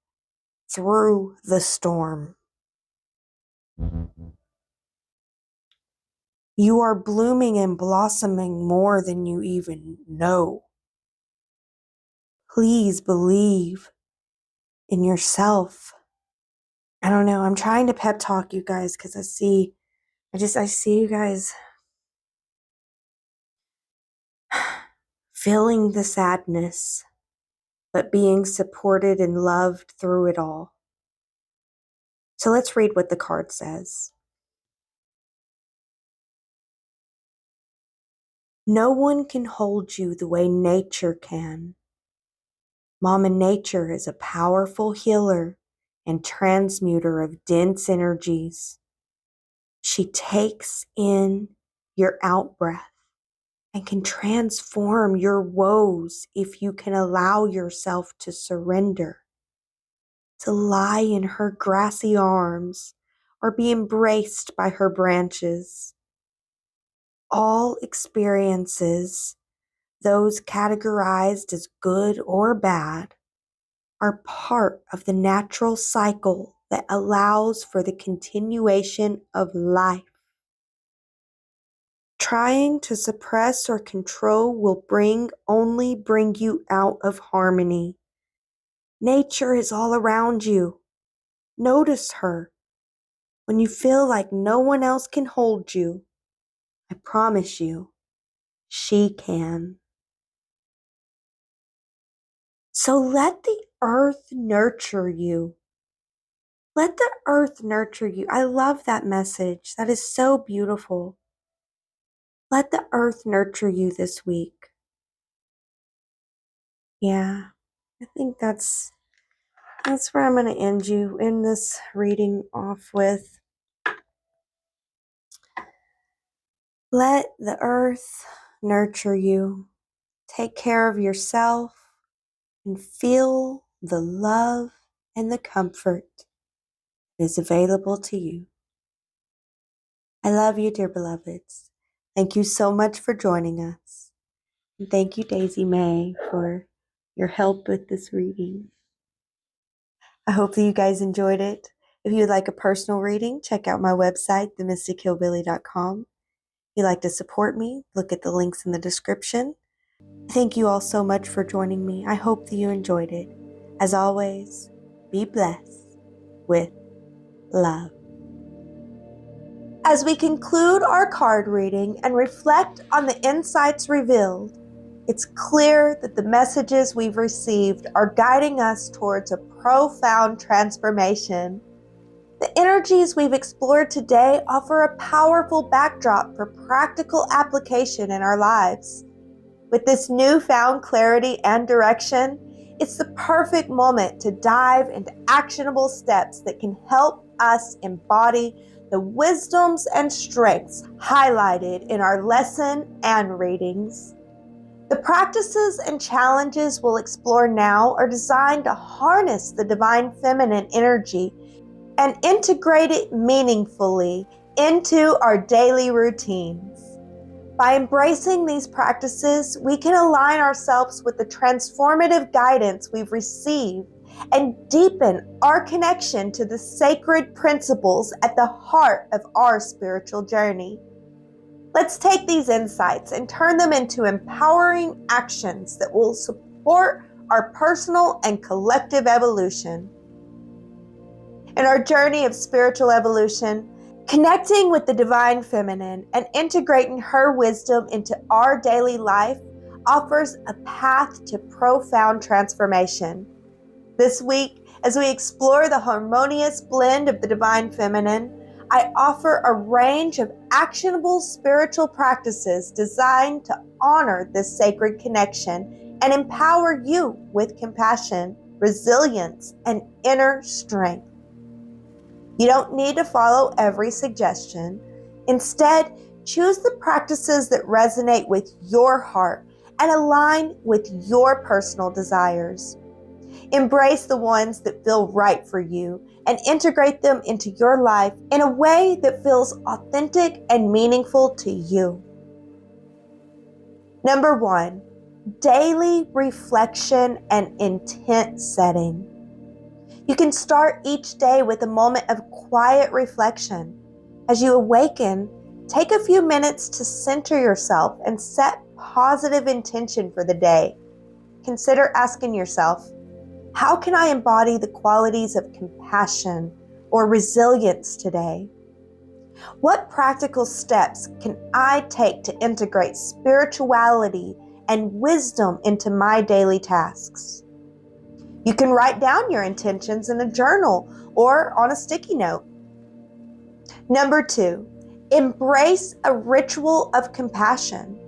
C: through the storm. You are blooming and blossoming more than you even know. Please believe in yourself. I don't know. I'm trying to pep talk you guys because I see you guys feeling the sadness, but being supported and loved through it all. So let's read what the card says. No one can hold you the way nature can. Mama Nature is a powerful healer and transmuter of dense energies. She takes in your out-breath and can transform your woes if you can allow yourself to surrender, to lie in her grassy arms or be embraced by her branches. All experiences, those categorized as good or bad, are part of the natural cycle that allows for the continuation of life. Trying to suppress or control will only bring you out of harmony. Nature is all around you. Notice her. When you feel like no one else can hold you, I promise you, she can. So let the earth nurture you. Let the earth nurture you. I love that message. That is so beautiful. Let the earth nurture you this week. Yeah, I think that's where I'm going to end this reading off with. Let the earth nurture you. Take care of yourself and feel the love and the comfort that is available to you. I love you, dear beloveds. Thank you so much for joining us. And thank you, Daisy May, for your help with this reading. I hope that you guys enjoyed it. If you would like a personal reading, check out my website, themystichillbilly.com. If you'd like to support me, look at the links in the description. Thank you all so much for joining me. I hope that you enjoyed it. As always, be blessed with love. As we conclude our card reading and reflect on the insights revealed, it's clear that the messages we've received are guiding us towards a profound transformation. The energies we've explored today offer a powerful backdrop for practical application in our lives. With this newfound clarity and direction, it's the perfect moment to dive into actionable steps that can help us embody the wisdoms and strengths highlighted in our lesson and readings. The practices and challenges we'll explore now are designed to harness the divine feminine energy and integrate it meaningfully into our daily routines. By embracing these practices, we can align ourselves with the transformative guidance we've received and deepen our connection to the sacred principles at the heart of our spiritual journey. Let's take these insights and turn them into empowering actions that will support our personal and collective evolution. In our journey of spiritual evolution, connecting with the divine feminine and integrating her wisdom into our daily life offers a path to profound transformation. This week, as we explore the harmonious blend of the divine feminine, I offer a range of actionable spiritual practices designed to honor this sacred connection and empower you with compassion, resilience, and inner strength. You don't need to follow every suggestion. Instead, choose the practices that resonate with your heart and align with your personal desires. Embrace the ones that feel right for you and integrate them into your life in a way that feels authentic and meaningful to you. Number 1, daily reflection and intent setting. You can start each day with a moment of quiet reflection. As you awaken, take a few minutes to center yourself and set positive intention for the day. Consider asking yourself, how can I embody the qualities of compassion or resilience today? What practical steps can I take to integrate spirituality and wisdom into my daily tasks? You can write down your intentions in a journal or on a sticky note. Number 2, embrace a ritual of compassion.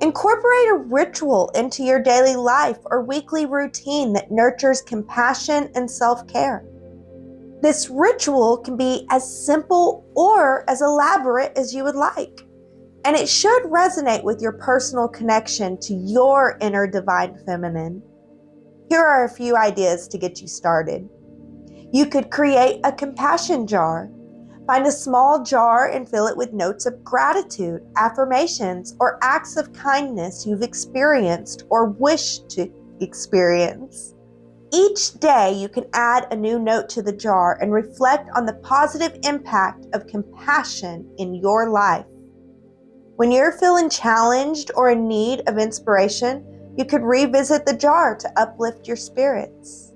C: Incorporate a ritual into your daily life or weekly routine that nurtures compassion and self-care. This ritual can be as simple or as elaborate as you would like, and it should resonate with your personal connection to your inner divine feminine. Here are a few ideas to get you started. You could create a compassion jar. Find a small jar and fill it with notes of gratitude, affirmations, or acts of kindness you've experienced or wish to experience. Each day, you can add a new note to the jar and reflect on the positive impact of compassion in your life. When you're feeling challenged or in need of inspiration, you could revisit the jar to uplift your spirits.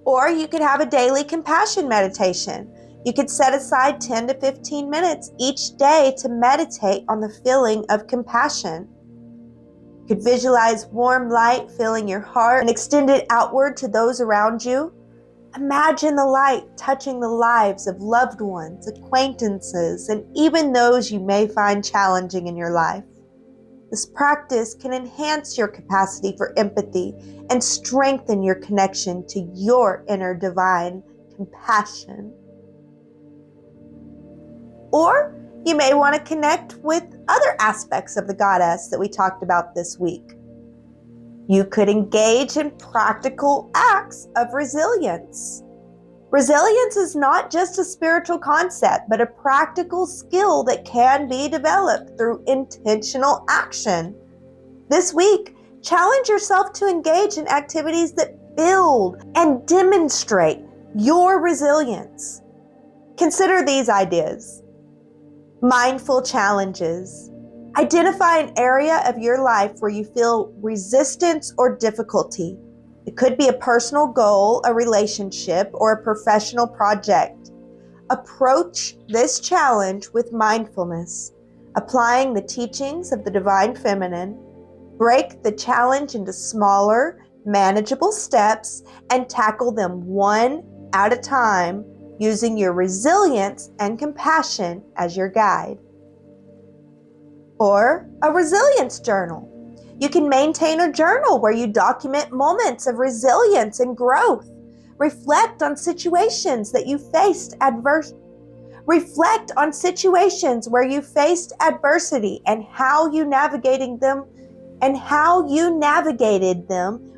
C: Or you could have a daily compassion meditation. You could set aside 10 to 15 minutes each day to meditate on the feeling of compassion. You could visualize warm light filling your heart and extend it outward to those around you. Imagine the light touching the lives of loved ones, acquaintances, and even those you may find challenging in your life. This practice can enhance your capacity for empathy and strengthen your connection to your inner divine compassion. Or you may want to connect with other aspects of the goddess that we talked about this week. You could engage in practical acts of resilience.
B: Resilience is not just a spiritual concept, but a practical skill that can be developed through intentional action. This week, challenge yourself to engage in activities that build and demonstrate your resilience. Consider these ideas. Mindful challenges. Identify an area of your life where you feel resistance or difficulty. It could be a personal goal, a relationship, or a professional project. Approach this challenge with mindfulness, applying the teachings of the Divine Feminine. Break the challenge into smaller, manageable steps and tackle them one at a time, using your resilience and compassion as your guide. Or a resilience journal. You can maintain a journal where you document moments of resilience and growth. Reflect on situations where you faced adversity and how you navigated them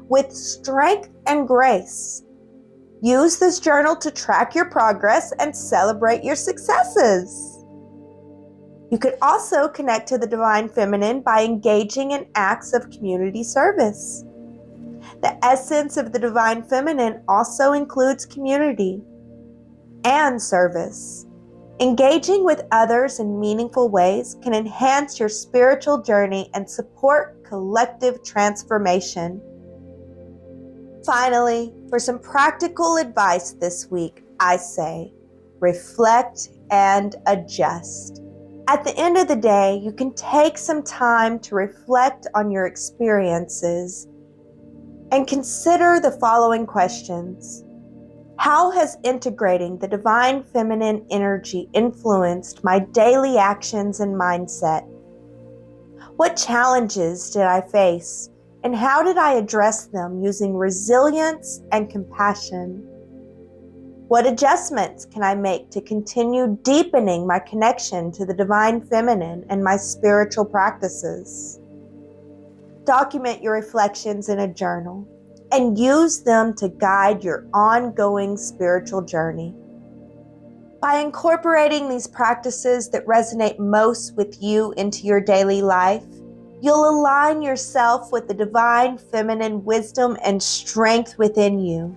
B: with strength and grace. Use this journal to track your progress and celebrate your successes. You could also connect to the Divine Feminine by engaging in acts of community service. The essence of the Divine Feminine also includes community and service. Engaging with others in meaningful ways can enhance your spiritual journey and support collective transformation. Finally, for some practical advice this week, I say, reflect and adjust. At the end of the day, you can take some time to reflect on your experiences and consider the following questions. How has integrating the Divine Feminine energy influenced my daily actions and mindset? What challenges did I face, and how did I address them using resilience and compassion? What adjustments can I make to continue deepening my connection to the Divine Feminine and my spiritual practices? Document your reflections in a journal and use them to guide your ongoing spiritual journey. By incorporating these practices that resonate most with you into your daily life, you'll align yourself with the Divine Feminine wisdom and strength within you,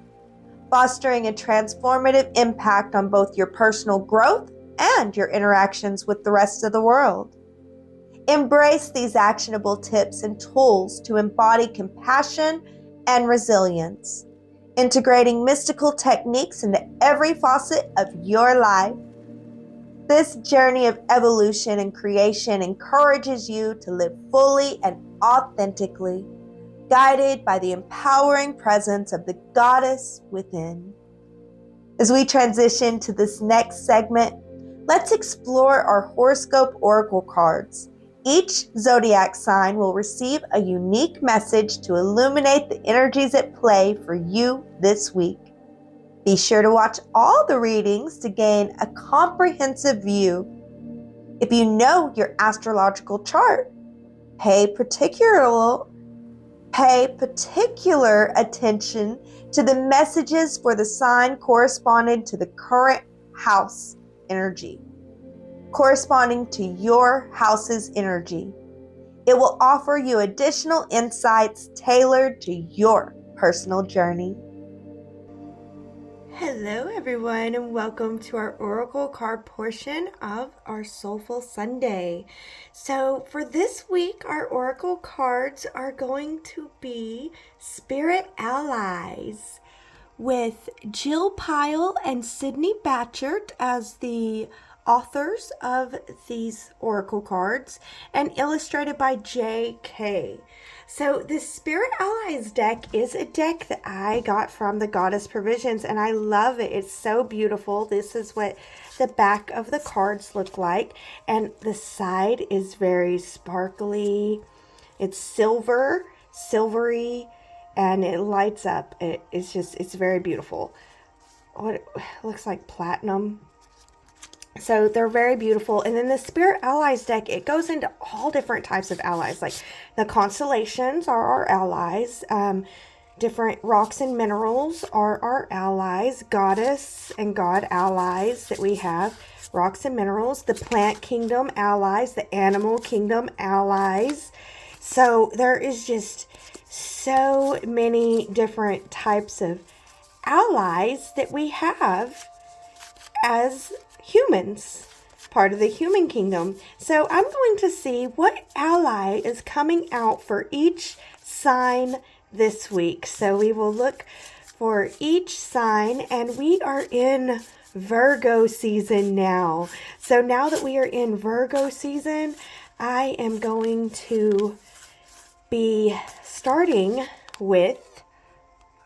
B: fostering a transformative impact on both your personal growth and your interactions with the rest of the world. Embrace these actionable tips and tools to embody compassion and resilience, integrating mystical techniques into every facet of your life. This journey of evolution and creation encourages you to live fully and authentically, guided by the empowering presence of the goddess within. As we transition to this next segment, let's explore our horoscope oracle cards. Each zodiac sign will receive a unique message to illuminate the energies at play for you this week. Be sure to watch all the readings to gain a comprehensive view. If you know your astrological chart, pay particular attention to the messages for the sign corresponding to the current house energy, corresponding to your house's energy. It will offer you additional insights tailored to your personal journey. Hello everyone, and welcome to our oracle card portion of our Soulful Sunday. So for this week, our oracle cards are going to be Spirit Allies, with Jill Pyle and Sydney Batchert as the authors of these oracle cards, and illustrated by J.K. So this Spirit Allies deck is a deck that I got from the Goddess Provisions, and I love it. It's so beautiful. This is what the back of the cards look like, and the side is very sparkly. It's silvery, and it lights up. It's very beautiful. It looks like platinum. So they're very beautiful. And then the Spirit Allies deck, it goes into all different types of allies. Like the constellations are our allies.
C: different rocks and minerals are our allies, goddess and god allies that we have. Rocks and minerals, the plant kingdom allies, the animal kingdom allies. So there is just so many different types of allies that we have as humans, part of the human kingdom. So I'm going to see what ally is coming out for each sign this week. So we will look for each sign, and we are in Virgo season now. So now that we are in Virgo season, I am going to be starting with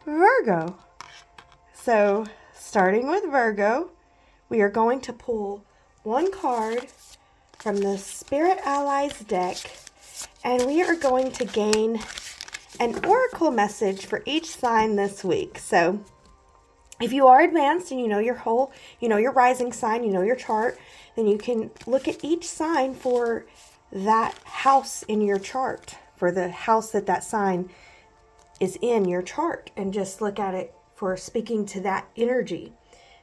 C: Virgo. So starting with Virgo, we are going to pull one card from the Spirit Allies deck, and we are going to gain an oracle message for each sign this week. So if you are advanced and you know your rising sign, you know your chart, then you can look at each sign for that house in your chart, for the house that sign is in your chart, and just look at it for speaking to that energy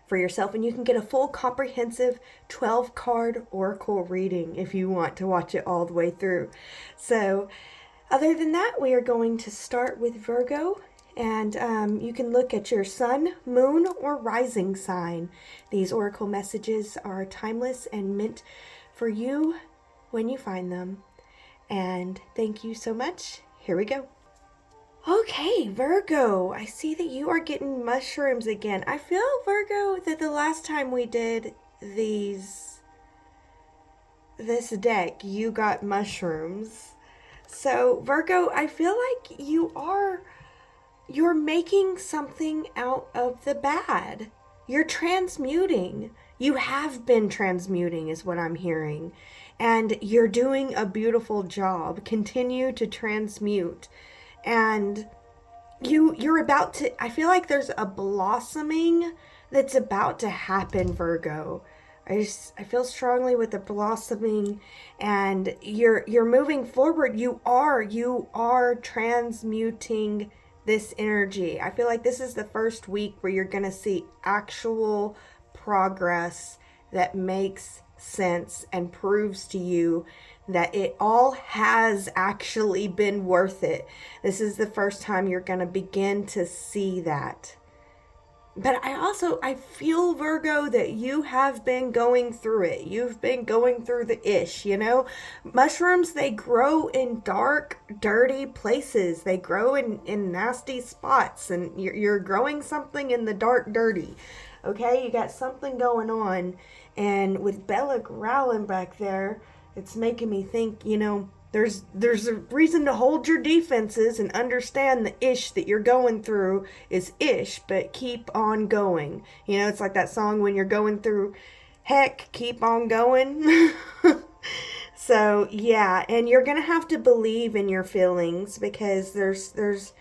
C: for yourself. And you can get a full comprehensive 12-card oracle reading if you want to watch it all the way through. So other than that, we are going to start with Virgo. And you can look at your sun, moon, or rising sign. These oracle messages are timeless and meant for you when you find them. And thank you so much. Here we go. Okay, Virgo, I see that you are getting mushrooms again. I feel, Virgo, that the last time we did this deck, you got mushrooms. So, Virgo, I feel like you're making something out of the bad. You're transmuting. You have been transmuting is what I'm hearing. And you're doing a beautiful job. Continue to transmute. And you're about to, I feel like there's a blossoming that's about to happen, Virgo. I feel strongly with the blossoming, and you're moving forward. You are transmuting this energy. I feel like this is the first week where you're going to see actual progress that makes sense and proves to you that it all has actually been worth it. This is the first time you're going to begin to see that. But I feel, Virgo, that you have been going through it. You've been going through the ish, Mushrooms, they grow in dark, dirty places. They grow in nasty spots, and you're growing something in the dark, dirty. Okay, you got something going on. And with Bella growling back there, it's making me think, there's a reason to hold your defenses and understand the ish that you're going through is ish, but keep on going. It's like that song, when you're going through heck, keep on going. So, yeah, and you're going to have to believe in your feelings, because there's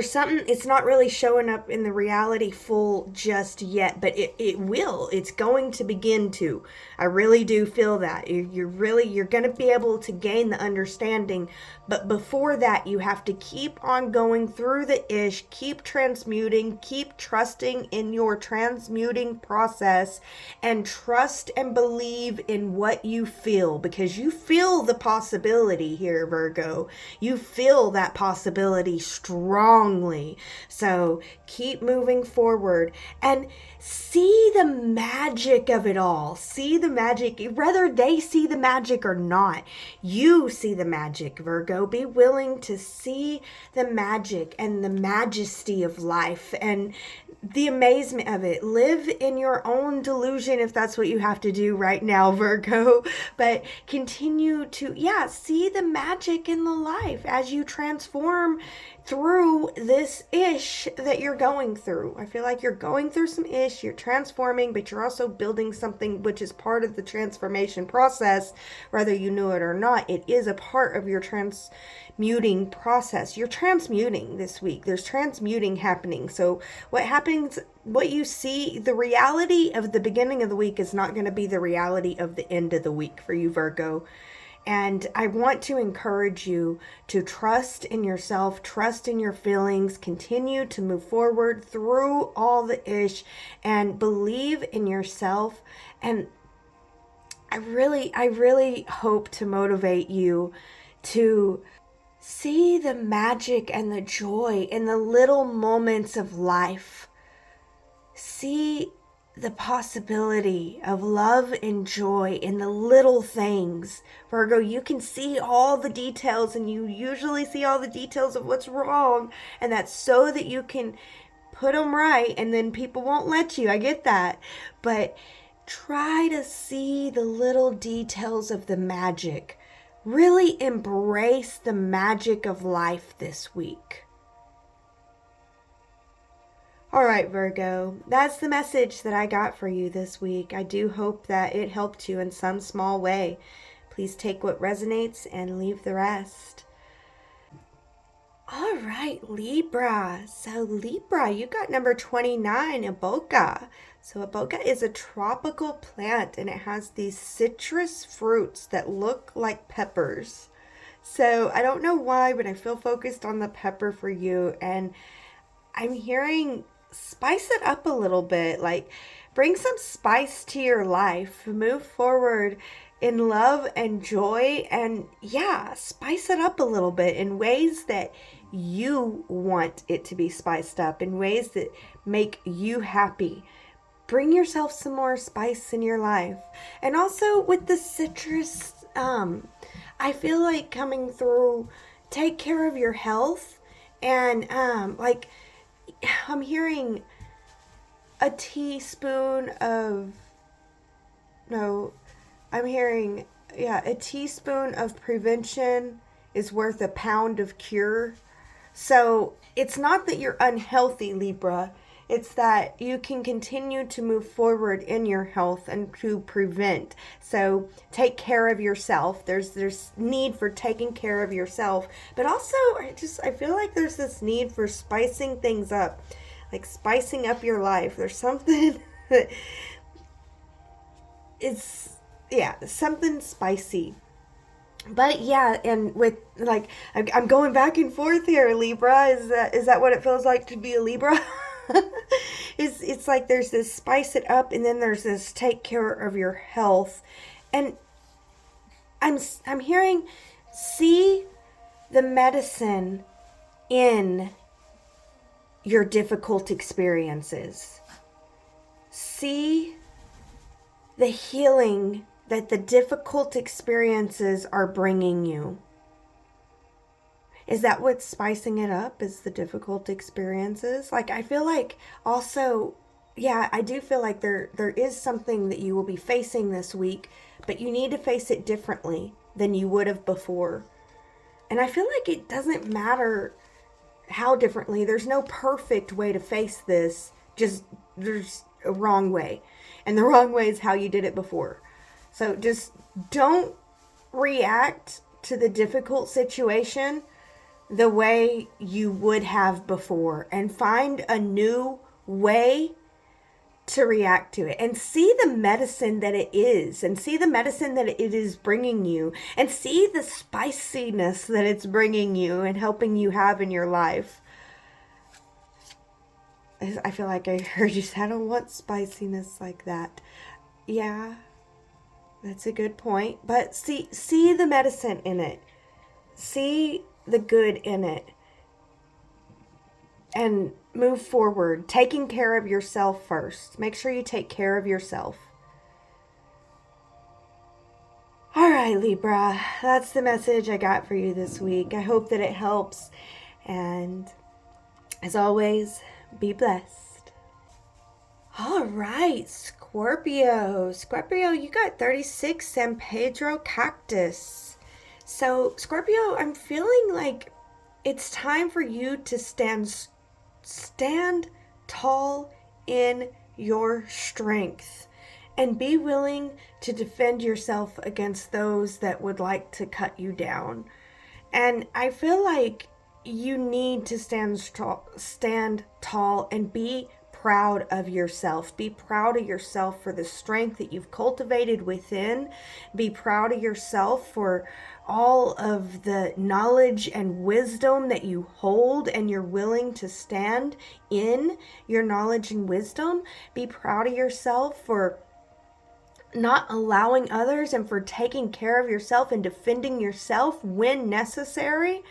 C: something, it's not really showing up in the reality full just yet, but it will. It's going to begin to. I really do feel that. You're going to be able to gain the understanding, but before that, you have to keep on going through the ish, keep transmuting, keep trusting in your transmuting process, and trust and believe in what you feel, because you feel the possibility here, Virgo. You feel that possibility strongly. So keep moving forward and see the magic of it all. See the magic, whether they see the magic or not. You see the magic, Virgo. Be willing to see the magic and the majesty of life and the amazement of it. Live in your own delusion if that's what you have to do right now, Virgo. But continue to, see the magic in the life as you transform through this ish that you're going through. I feel like you're going through some ish, you're transforming, but you're also building something which is part of the transformation process, whether you know it or not. It is a part of your transmuting process. You're transmuting this week. There's transmuting happening. So what happens, what you see, the reality of the beginning of the week is not going to be the reality of the end of the week for you, Virgo.
B: And I want to encourage you to trust in yourself, trust in your feelings, continue to move forward through all the ish, and believe in yourself. And I really hope to motivate you to see the magic and the joy in the little moments of life. See the possibility of love and joy in the little things. Virgo, you can see all the details, and you usually see all the details of what's wrong, and that's so that you can put them right, and then people won't let you. I get that. But try to see the little details of the magic. Really embrace the magic of life this week. All right, Virgo, that's the message that I got for you this week. I do hope that it helped you in some small way. Please take what resonates and leave the rest. All right, Libra. So Libra, you got number 29, Iboga. So Iboga is a tropical plant, and it has these citrus fruits that look like peppers. So I don't know why, but I feel focused on the pepper for you, and I'm hearing spice it up a little bit, like bring some spice to your life, move forward in love and joy, and yeah, spice it up a little bit in ways that you want it to be spiced up, in ways that make you happy. Bring yourself some more spice in your life. And also with the citrus, I feel like coming through, take care of your health, and like I'm hearing a teaspoon of prevention is worth a pound of cure. So it's not that you're unhealthy, Libra. It's that you can continue to move forward in your health and to prevent. So take care of yourself. There's need for taking care of yourself. But also, I feel like there's this need for spicing things up. Like spicing up your life. There's something that something spicy. But yeah, and with like, I'm going back and forth here, Libra. Is that what it feels like to be a Libra? It's like there's this spice it up, and then there's this take care of your health. And I'm hearing, see the medicine in your difficult experiences. See the healing that the difficult experiences are bringing you. Is that what's spicing it up, is the difficult experiences? Like, I feel like also, yeah, I do feel like there is something that you will be facing this week, but you need to face it differently than you would have before. And I feel like it doesn't matter how differently. There's no perfect way to face this. Just there's a wrong way. And the wrong way is how you did it before. So just don't react to the difficult situation the way you would have before, and find a new way to react to it, and see the medicine that it is, and see the medicine that it is bringing you, and see the spiciness that it's bringing you and helping you have in your life. I feel like I heard you say, I don't want spiciness like that. Yeah, that's a good point. But see the medicine in it. See the good in it. And move forward, taking care of yourself first. Make sure you take care of yourself. All right, Libra, that's the message I got for you this week. I hope that it helps. And as always, be blessed. All right, Scorpio. Scorpio, you got 36 San Pedro cactus. So, Scorpio, I'm feeling like it's time for you to stand tall in your strength and be willing to defend yourself against those that would like to cut you down. And I feel like you need to stand tall and be proud of yourself. Be proud of yourself for the strength that you've cultivated within. Be proud of yourself for all of the knowledge and wisdom that you hold, and you're willing to stand in your knowledge and wisdom. Be proud of yourself for not allowing others and for taking care of yourself and defending yourself when necessary.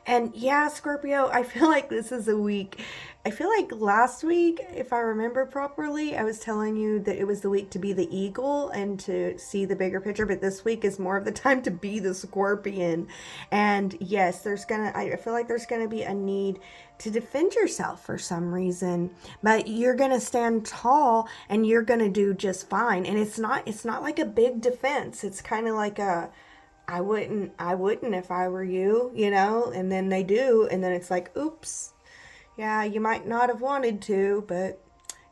B: And yeah, Scorpio, I feel like this is a week. I feel like last week, if I remember properly, I was telling you that it was the week to be the eagle and to see the bigger picture, but this week is more of the time to be the scorpion. And yes, I feel like there's gonna be a need to defend yourself for some reason, but you're gonna stand tall and you're gonna do just fine. And it's not like a big defense. It's kind of like I wouldn't if I were you, and then they do, and then it's like, oops, yeah, you might not have wanted to, but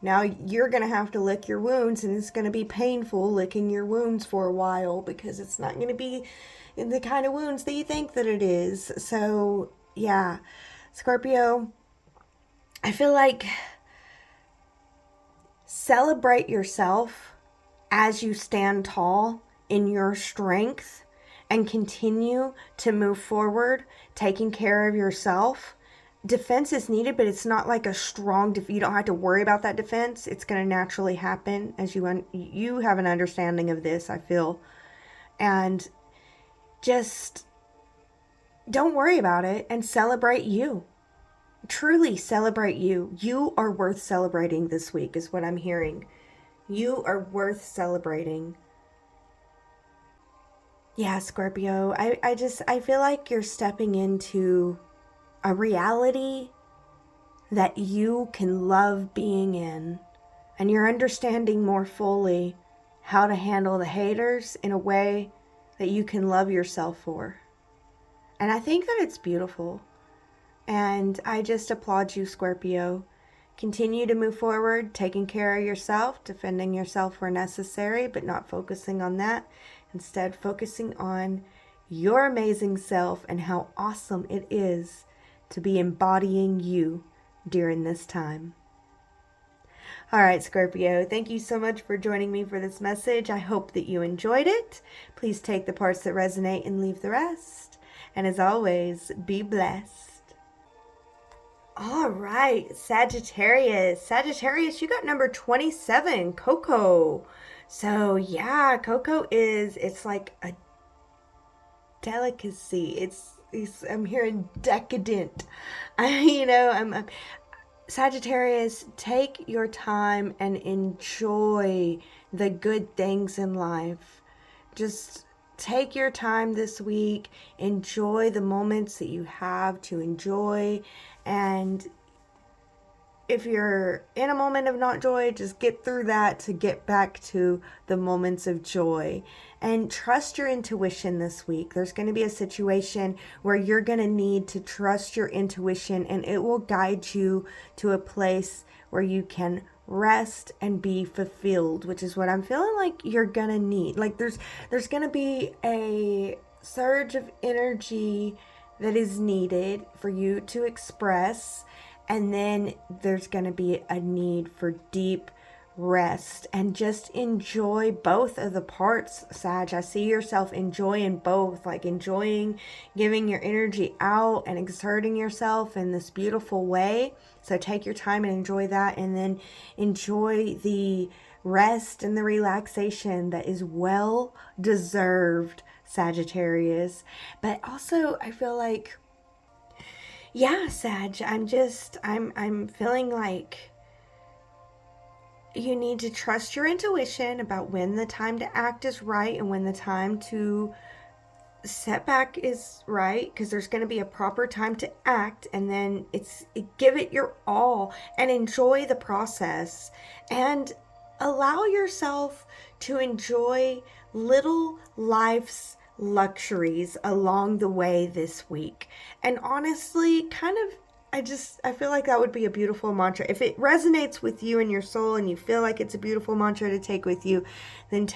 B: now you're going to have to lick your wounds, and it's going to be painful licking your wounds for a while, because it's not going to be the kind of wounds that you think that it is. So yeah, Scorpio, I feel like celebrate yourself as you stand tall in your strength and continue to move forward, taking care of yourself. Defense is needed, but it's not like a strong you don't have to worry about that defense. It's going to naturally happen as you have an understanding of this, I feel. And just don't worry about it and celebrate you. Truly celebrate you. You are worth celebrating this week, is what I'm hearing. You are worth celebrating. Yeah, Scorpio, I feel like you're stepping into a reality that you can love being in, and you're understanding more fully how to handle the haters in a way that you can love yourself for. And I think that it's beautiful. And I just applaud you, Scorpio. Continue to move forward, taking care of yourself, defending yourself where necessary, but not focusing on that. Instead, focusing on your amazing self and how awesome it is to be embodying you during this time. All right, Scorpio, thank you so much for joining me for this message. I hope that you enjoyed it. Please take the parts that resonate and leave the rest. And as always, be blessed. All right, Sagittarius. Sagittarius, you got number 27, Coco. So yeah, Coco it's like a delicacy. I'm hearing decadent. I'm Sagittarius, take your time and enjoy the good things in life. Just take your time this week, enjoy the moments that you have to enjoy, and if you're in a moment of not joy, just get through that to get back to the moments of joy. And trust your intuition this week. There's going to be a situation where you're going to need to trust your intuition, and it will guide you to a place where you can rest and be fulfilled, which is what I'm feeling like you're going to need. Like there's going to be a surge of energy that is needed for you to express. And then there's going to be a need for deep rest, and just enjoy both of the parts, Sag. I see yourself enjoying both, like enjoying giving your energy out and exerting yourself in this beautiful way. So take your time and enjoy that, and then enjoy the rest and the relaxation that is well deserved, Sagittarius. But also I feel like, yeah, Sag, I'm feeling like you need to trust your intuition about when the time to act is right and when the time to set back is right, because there's going to be a proper time to act, and then give it your all and enjoy the process, and allow yourself to enjoy little life's luxuries along the way this week. And honestly, I feel like that would be a beautiful mantra. If it resonates with you and your soul and you feel like it's a beautiful mantra to take with you, then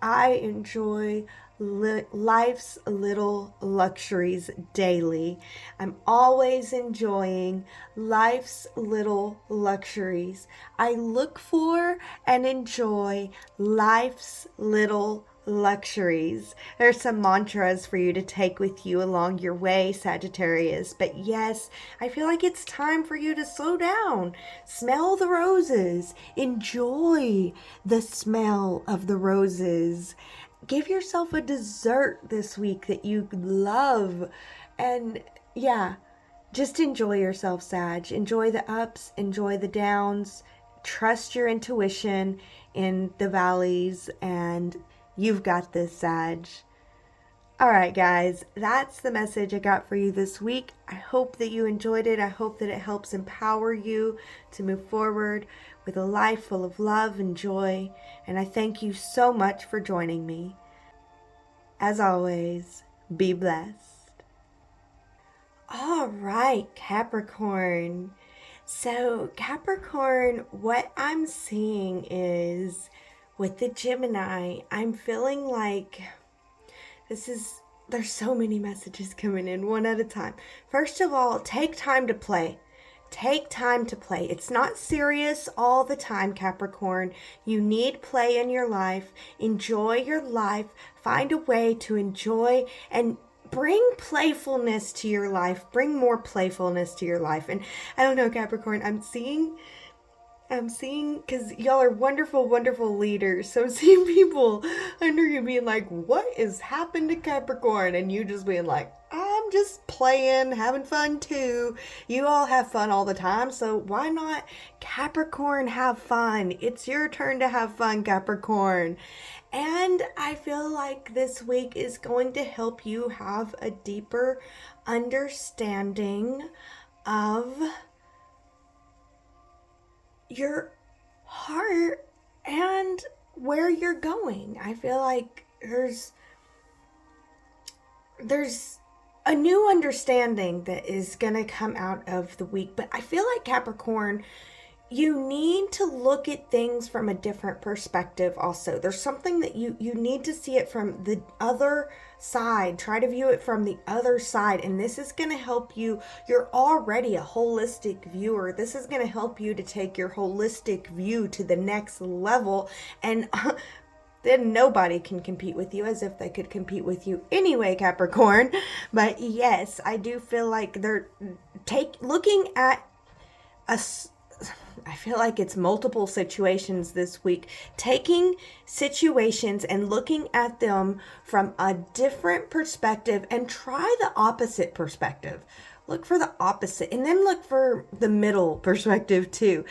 B: I enjoy life's little luxuries daily. I'm always enjoying life's little luxuries. I look for and enjoy life's little luxuries. There's some mantras for you to take with you along your way, Sagittarius. But yes, I feel like it's time for you to slow down. Smell the roses. Enjoy the smell of the roses. Give yourself a dessert this week that you love. And yeah, just enjoy yourself, Sag. Enjoy the ups, enjoy the downs. Trust your intuition in the valleys, and you've got this, Sag. All right, guys, that's the message I got for you this week. I hope that you enjoyed it. I hope that it helps empower you to move forward with a life full of love and joy. And I thank you so much for joining me. As always, be blessed. All right, Capricorn. So, Capricorn, what I'm seeing is with the Gemini, I'm feeling like there's so many messages coming in one at a time. First of all, take time to play. Take time to play. It's not serious all the time, Capricorn. You need play in your life. Enjoy your life. Find a way to enjoy and bring playfulness to your life. Bring more playfulness to your life. And I don't know, Capricorn, I'm seeing, because y'all are wonderful, wonderful leaders. So I'm seeing people under you being like, what is happened to Capricorn? And you just being like, I'm just playing, having fun too. You all have fun all the time. So why not Capricorn have fun? It's your turn to have fun, Capricorn. And I feel like this week is going to help you have a deeper understanding of your heart and where you're going. I feel like there's a new understanding that is going to come out of the week. But I feel like, Capricorn, you need to look at things from a different perspective also. There's something that you need to see it from the other side. Try to view it from the other side. And this is going to help you. You're already a holistic viewer. This is going to help you to take your holistic view to the next level. And then nobody can compete with you, as if they could compete with you anyway, Capricorn. But yes, I do feel like they're looking at us. I feel like it's multiple situations this week. Taking situations and looking at them from a different perspective, and try the opposite perspective. Look for the opposite, and then look for the middle perspective too.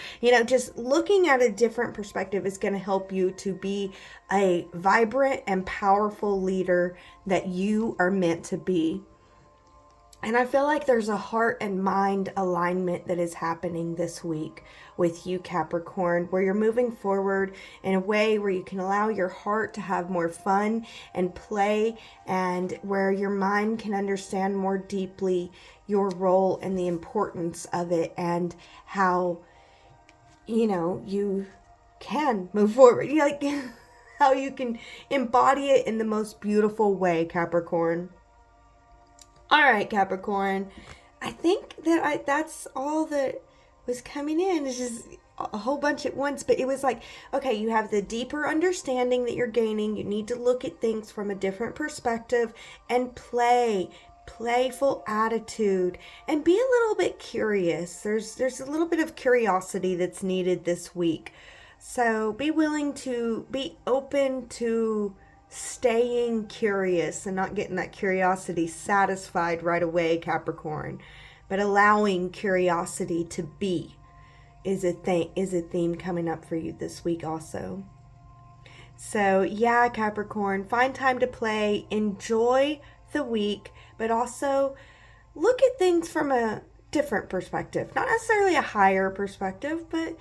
B: Just looking at a different perspective is going to help you to be a vibrant and powerful leader that you are meant to be. And I feel like there's a heart and mind alignment that is happening this week with you, Capricorn, where you're moving forward in a way where you can allow your heart to have more fun and play, and where your mind can understand more deeply your role and the importance of it, and how, you can move forward. Like how you can embody it in the most beautiful way, Capricorn. All right, Capricorn, I think that that's all that was coming in. It's just a whole bunch at once, but it was like, okay, you have the deeper understanding that you're gaining. You need to look at things from a different perspective and playful attitude, and be a little bit curious. There's a little bit of curiosity that's needed this week. So be willing to be open to staying curious and not getting that curiosity satisfied right away, Capricorn, but allowing curiosity to be is a theme coming up for you this week also. So yeah, Capricorn, find time to play, enjoy the week, but also look at things from a different perspective. Not necessarily a higher perspective, but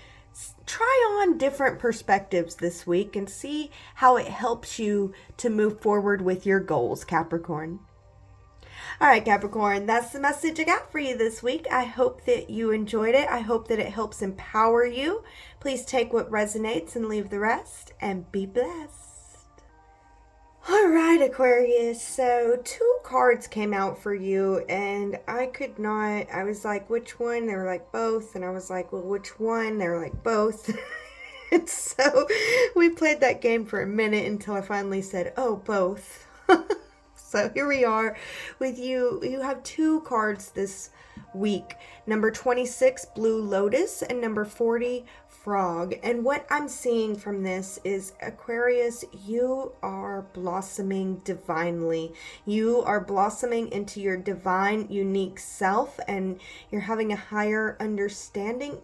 B: try on different perspectives this week and see how it helps you to move forward with your goals, Capricorn. All right, Capricorn, that's the message I got for you this week. I hope that you enjoyed it. I hope that it helps empower you. Please take what resonates and leave the rest, and be blessed.
C: All right, Aquarius. So, two cards came out for you, and I was like, which one? They were like, both. And I was like, well, which one? They were like, both. And so we played that game for a minute until I finally said, oh, both. So here we are with you. You have two cards this week. Number 26, Blue Lotus, and number 40, Frog. And what I'm seeing from this is, Aquarius, you are blossoming divinely. You are blossoming into your divine, unique self, and you're having a higher understanding.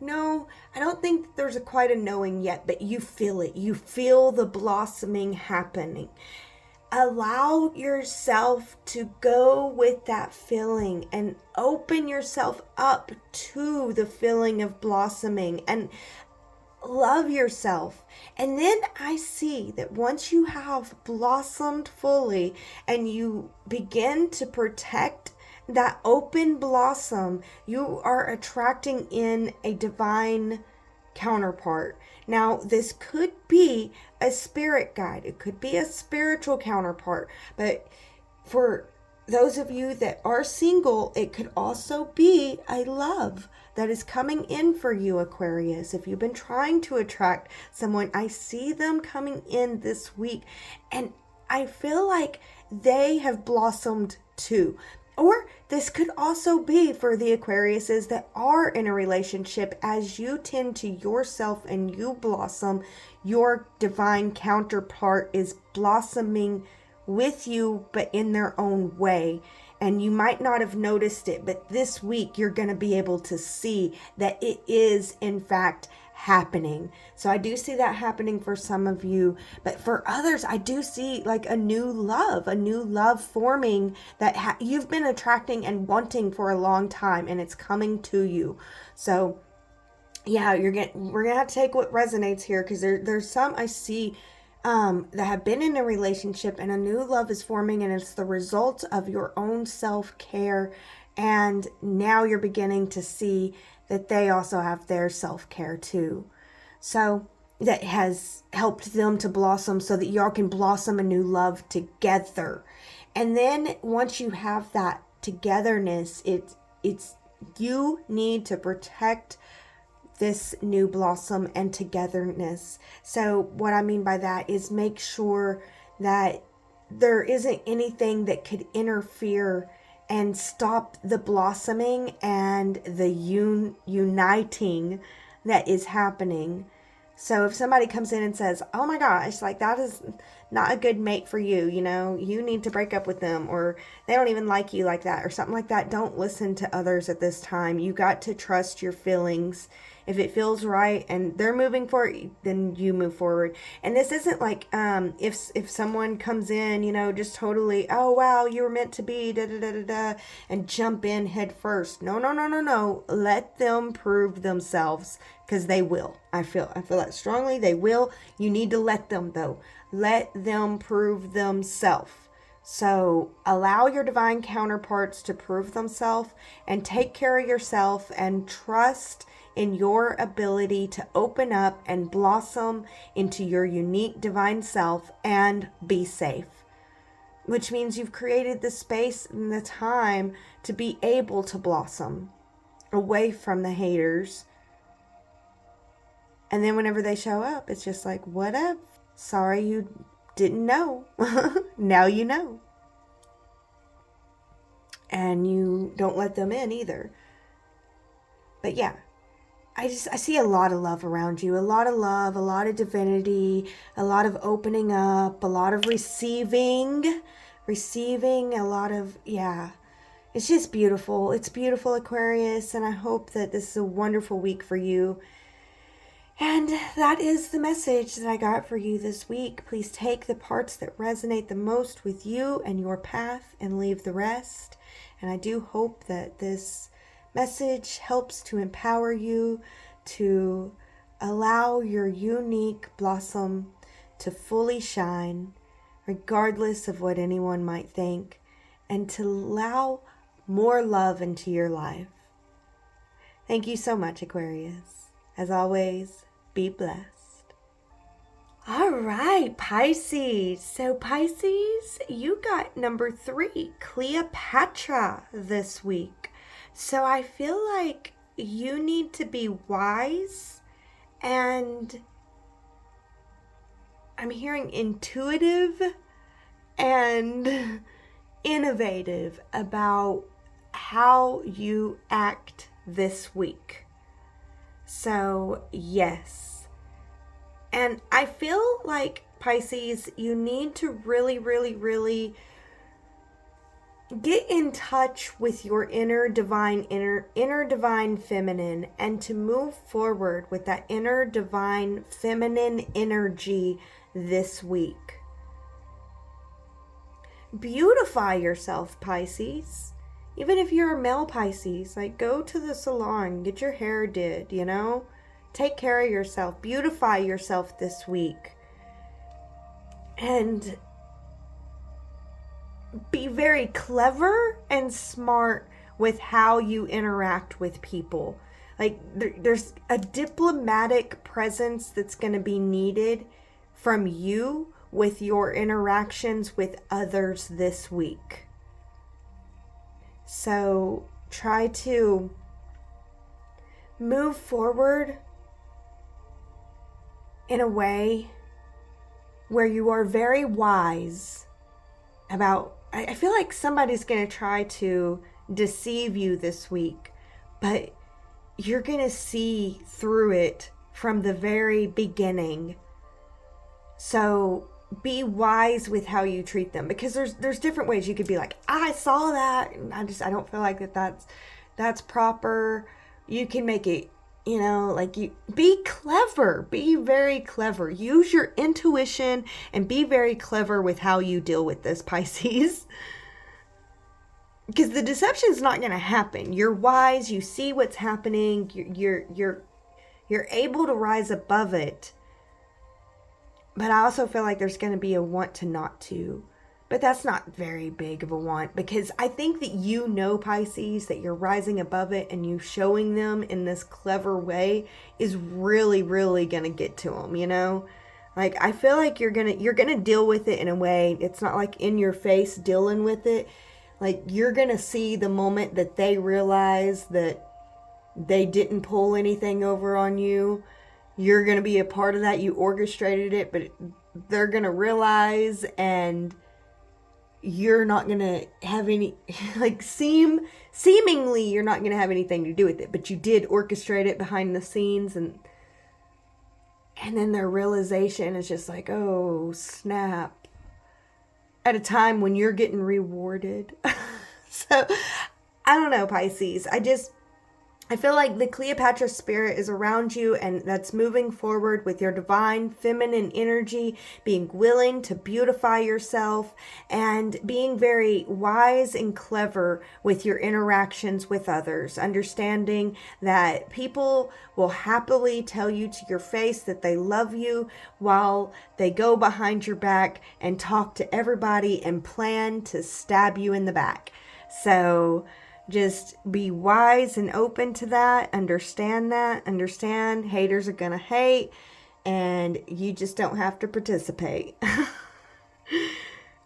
C: No, I don't think there's quite a knowing yet, but you feel it. You feel the blossoming happening. Allow yourself to go with that feeling and open yourself up to the feeling of blossoming and love yourself. And then I see that once you have blossomed fully and you begin to protect that open blossom, you are attracting in a divine counterpart. Now, this could be a spirit guide, it could be a spiritual counterpart, but for those of you that are single, it could also be a love that is coming in for you, Aquarius. If you've been trying to attract someone, I see them coming in this week, and I feel like they have blossomed too. Or this could also be for the Aquariuses that are in a relationship. As you tend to yourself and you blossom, your divine counterpart is blossoming with you, but in their own way. And you might not have noticed it, but this week you're going to be able to see that it is, in fact, happening. So I do see that happening for some of you, but for others, I do see like a new love forming that you've been attracting and wanting for a long time, and it's coming to you. So yeah, we're gonna have to take what resonates here, because there's some I see that have been in a relationship and a new love is forming, and it's the result of your own self-care, and now you're beginning to see that they also have their self-care too. So that has helped them to blossom so that y'all can blossom a new love together. And then once you have that togetherness, it's you need to protect this new blossom and togetherness. So what I mean by that is make sure that there isn't anything that could interfere and stop the blossoming and the uniting that is happening. So if somebody comes in and says, oh my gosh, like that is not a good mate for you, you need to break up with them, or they don't even like you like that, or something like that, don't listen to others at this time. You got to trust your feelings. If it feels right and they're moving forward, then you move forward. And this isn't like if someone comes in, just totally, oh wow, you were meant to be, da da da da da, and jump in head first. No. Let them prove themselves, because they will. I feel that strongly. They will. You need to let them though. Let them prove themselves. So allow your divine counterparts to prove themselves, and take care of yourself, and trust in your ability to open up and blossom into your unique divine self and be safe. Which means you've created the space and the time to be able to blossom away from the haters. And then whenever they show up, it's just like, what up? Sorry you didn't know. Now you know. And you don't let them in either. But yeah, I see a lot of love around you, a lot of love, a lot of divinity, a lot of opening up, a lot of receiving, a lot of, yeah. It's just beautiful. It's beautiful, Aquarius, and I hope that this is a wonderful week for you. And that is the message that I got for you this week. Please take the parts that resonate the most with you and your path and leave the rest. And I do hope that this message helps to empower you to allow your unique blossom to fully shine, regardless of what anyone might think, and to allow more love into your life. Thank you so much, Aquarius. As always, be blessed.
B: All right, Pisces. So, Pisces, you got number 3, Cleopatra, this week. So, I feel like you need to be wise and I'm hearing intuitive and innovative about how you act this week. So, yes. And I feel like, Pisces, you need to really, really, really get in touch with your inner divine feminine, and to move forward with that inner divine feminine energy this week. Beautify yourself, Pisces. Even if you're a male Pisces, like, go to the salon, get your hair did, you know? Take care of yourself. Beautify yourself this week. And be very clever and smart with how you interact with people. Like, there's a diplomatic presence that's going to be needed from you with your interactions with others this week. So try to move forward in a way where you are very wise about, I feel like somebody's going to try to deceive you this week, but you're going to see through it from the very beginning. So be wise with how you treat them, because there's different ways you could be like, I saw that and I don't feel like that's proper. You can make it, you know, like, you be clever, be very clever. Use your intuition and be very clever with how you deal with this, Pisces. Because the deception is not going to happen. You're wise. You see what's happening. You're able to rise above it. But I also feel like there's going to be a want to not to. But that's not very big of a want, because I think that, you know, Pisces, that you're rising above it, and you showing them in this clever way is really, really going to get to them, you know? Like, I feel like you're going to deal with it in a way. It's not like in your face dealing with it. Like, you're going to see the moment that they realize that they didn't pull anything over on you. You're going to be a part of that. You orchestrated it, but they're going to realize, and you're not going to have any, like, seemingly you're not going to have anything to do with it, but you did orchestrate it behind the scenes, and then their realization is just like, oh, snap, at a time when you're getting rewarded. So, I don't know, Pisces. I feel like the Cleopatra spirit is around you, and that's moving forward with your divine feminine energy, being willing to beautify yourself and being very wise and clever with your interactions with others, understanding that people will happily tell you to your face that they love you while they go behind your back and talk to everybody and plan to stab you in the back. So just be wise and open to that. Understand haters are gonna hate, and you just don't have to participate.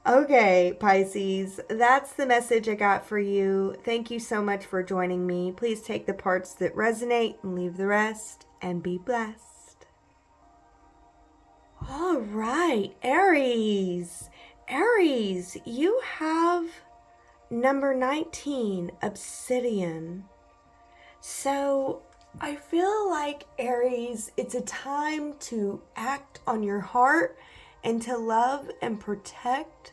B: Okay, Pisces, that's the message I got for you. Thank you so much for joining me. Please take the parts that resonate and leave the rest, and be blessed. All right, Aries. Aries, you have number 19, Obsidian. So I feel like, Aries, it's a time to act on your heart and to love and protect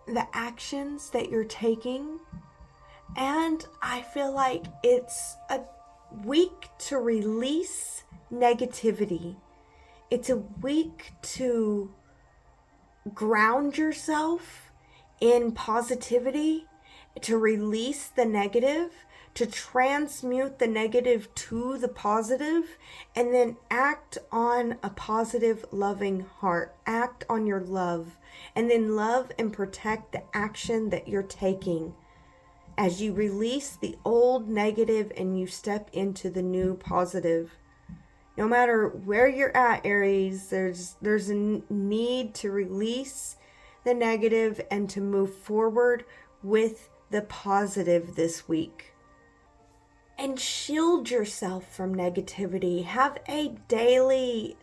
B: the actions that you're taking. And I feel like it's a week to release negativity. It's a week to ground yourself in positivity, to release the negative, to transmute the negative to the positive, and then act on a positive, loving heart. Act on your love, and then love and protect the action that you're taking as you release the old negative and you step into the new positive. No matter where you're at, Aries, there's a need to release the negative and to move forward with the positive this week. And shield yourself from negativity. Have a daily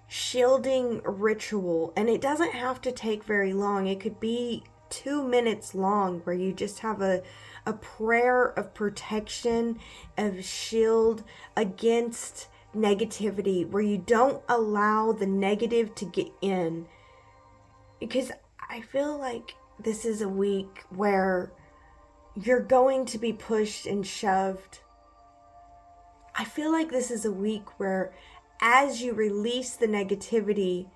B: shielding ritual, and it doesn't have to take very long. It could be 2 minutes long, where you just have a prayer of protection, of shield against negativity, where you don't allow the negative to get in. Because I feel like this is a week where you're going to be pushed and shoved. I feel like this is a week where, as you release the negativity,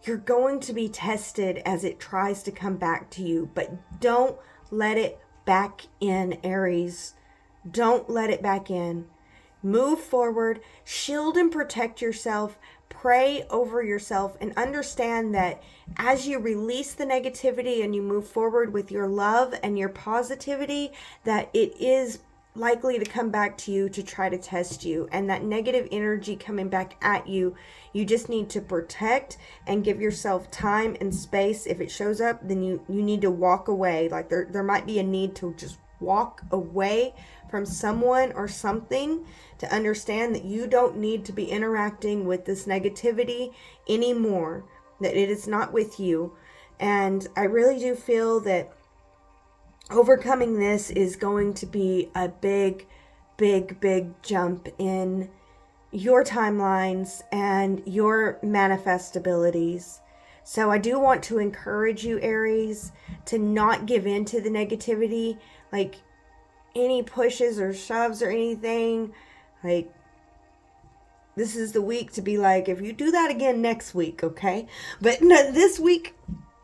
B: you're going to be tested as it tries to come back to you. But don't let it back in, Aries. Don't let it back in. Move forward, shield and protect yourself, pray over yourself, and understand that as you release the negativity and you move forward with your love and your positivity, that it is likely to come back to you to try to test you. And that negative energy coming back at you, you just need to protect and give yourself time and space. If it shows up, then you need to walk away. Like there might be a need to just walk away from someone or something, to understand that you don't need to be interacting with this negativity anymore, that it is not with you. And I really do feel that overcoming this is going to be a big jump in your timelines and your manifest abilities. So I do want to encourage you, Aries, to not give in to the negativity, like any pushes or shoves or anything. Like, this is the week to be like, if you do that again next week, okay? But no, this week,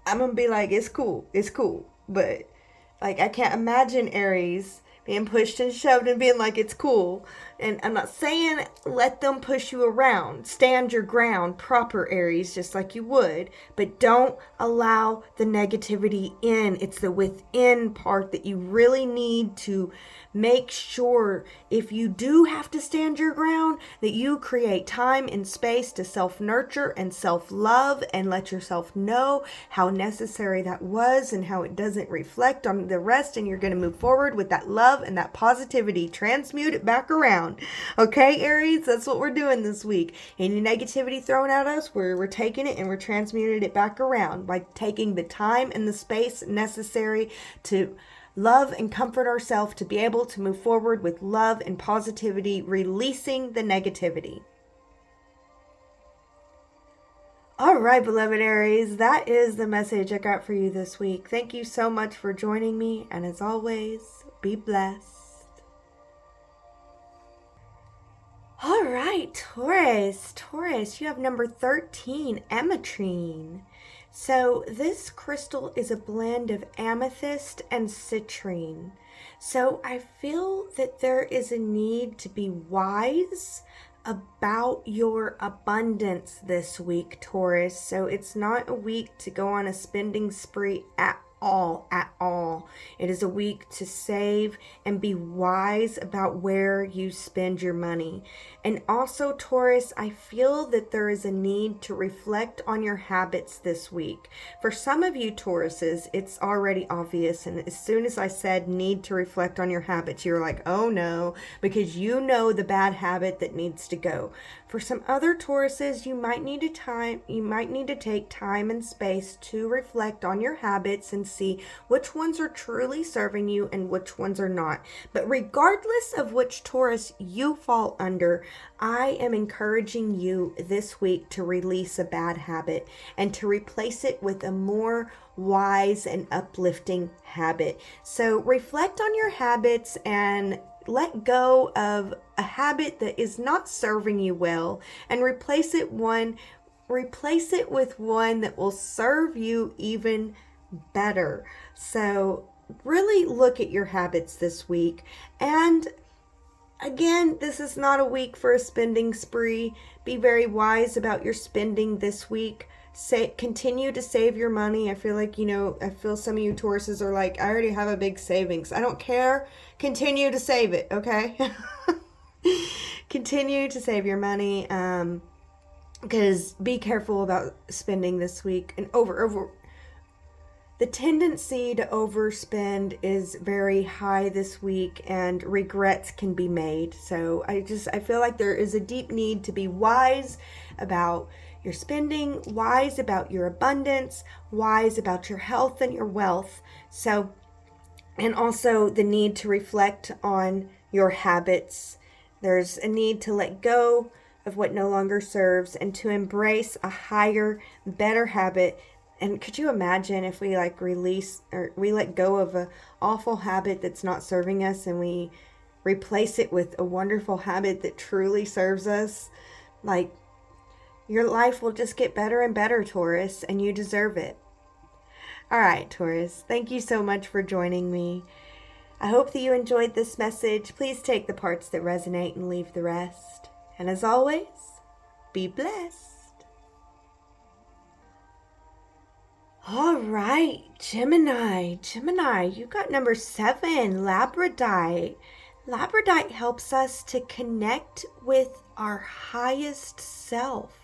B: I'm going to be like, it's cool. But like, I can't imagine Aries being pushed and shoved and being like, it's cool. And I'm not saying let them push you around. Stand your ground, proper Aries, just like you would. But don't allow the negativity in. It's the within part that you really need to make sure, if you do have to stand your ground, that you create time and space to self-nurture and self-love, and let yourself know how necessary that was and how it doesn't reflect on the rest, and you're going to move forward with that love and that positivity. Transmute it back around. Okay, Aries, that's what we're doing this week. Any negativity thrown at us, we're taking it and we're transmuting it back around by taking the time and the space necessary to love and comfort ourselves, to be able to move forward with love and positivity, releasing the negativity. All right, beloved Aries, that is the message I got for you this week. Thank you so much for joining me, and as always, be blessed. All right, Taurus, you have number 13, ametrine. So this crystal is a blend of amethyst and citrine. So I feel that there is a need to be wise about your abundance this week, Taurus. So it's not a week to go on a spending spree at all. It is a week to save and be wise about where you spend your money. And also, Taurus, I feel that there is a need to reflect on your habits this week. For some of you Tauruses, it's already obvious, and as soon as I said need to reflect on your habits, you're like, oh no, because you know the bad habit that needs to go. For some other Tauruses, you might need to take time and space to reflect on your habits and see which ones are truly serving you and which ones are not. But regardless of which Taurus you fall under, I am encouraging you this week to release a bad habit and to replace it with a more wise and uplifting habit. So reflect on your habits and let go of a habit that is not serving you well, and replace it with one that will serve you even better. So really look at your habits this week. And again, this is not a week for a spending spree. Be very wise about your spending this week. Continue to save your money. I feel like, I feel some of you Tauruses are like, I already have a big savings. I don't care. Continue to save it, okay? Continue to save your money, because be careful about spending this week. And the tendency to overspend is very high this week, and regrets can be made. So I feel like there is a deep need to be wise about your spending, wise about your abundance, wise about your health and your wealth. So, and also the need to reflect on your habits. There's a need to let go of what no longer serves and to embrace a higher, better habit. And could you imagine if we release, or we let go of a awful habit that's not serving us and we replace it with a wonderful habit that truly serves us? Like, your life will just get better and better, Taurus, and you deserve it. All right, Taurus, thank you so much for joining me. I hope that you enjoyed this message. Please take the parts that resonate and leave the rest. And as always, be blessed. All right, Gemini, you got number 7, Labradorite. Labradorite helps us to connect with our highest self.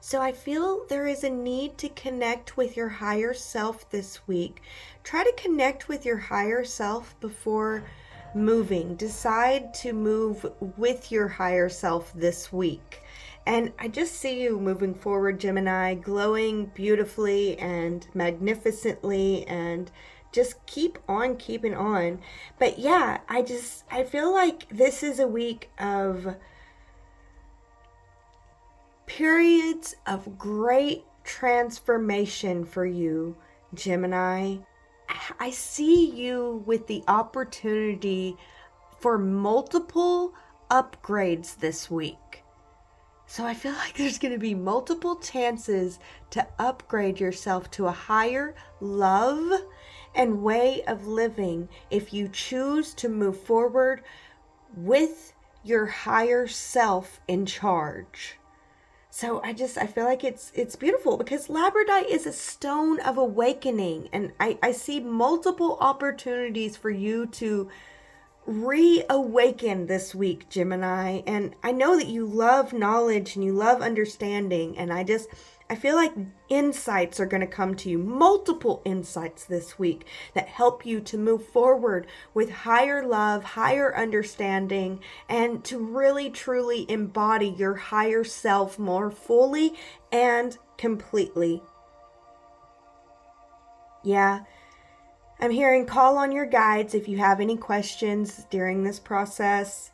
B: So I feel there is a need to connect with your higher self this week. Try to connect with your higher self before moving. Decide to move with your higher self this week. And I just see you moving forward, Gemini, glowing beautifully and magnificently, and just keep on keeping on. But yeah, I feel like this is a week of periods of great transformation for you, Gemini. I see you with the opportunity for multiple upgrades this week. So I feel like there's going to be multiple chances to upgrade yourself to a higher love and way of living if you choose to move forward with your higher self in charge. So I feel like it's beautiful, because Labradorite is a stone of awakening, and I see multiple opportunities for you to reawaken this week, Gemini. And I know that you love knowledge and you love understanding, and I feel like insights are going to come to you, multiple insights this week that help you to move forward with higher love, higher understanding, and to really truly embody your higher self more fully and completely. Yeah. I'm hearing call on your guides if you have any questions during this process.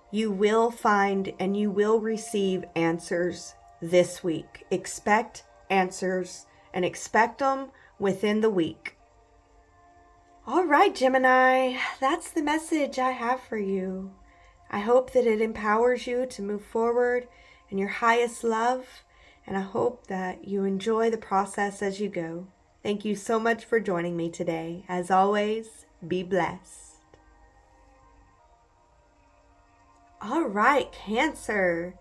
B: You will find and you will receive answers this week. Expect answers, and expect them within the week. All right, Gemini, that's the message I have for you. I hope that it empowers you to move forward in your highest love, and I hope that you enjoy the process as you go. Thank you so much for joining me today. As always, be blessed. All right, Cancer.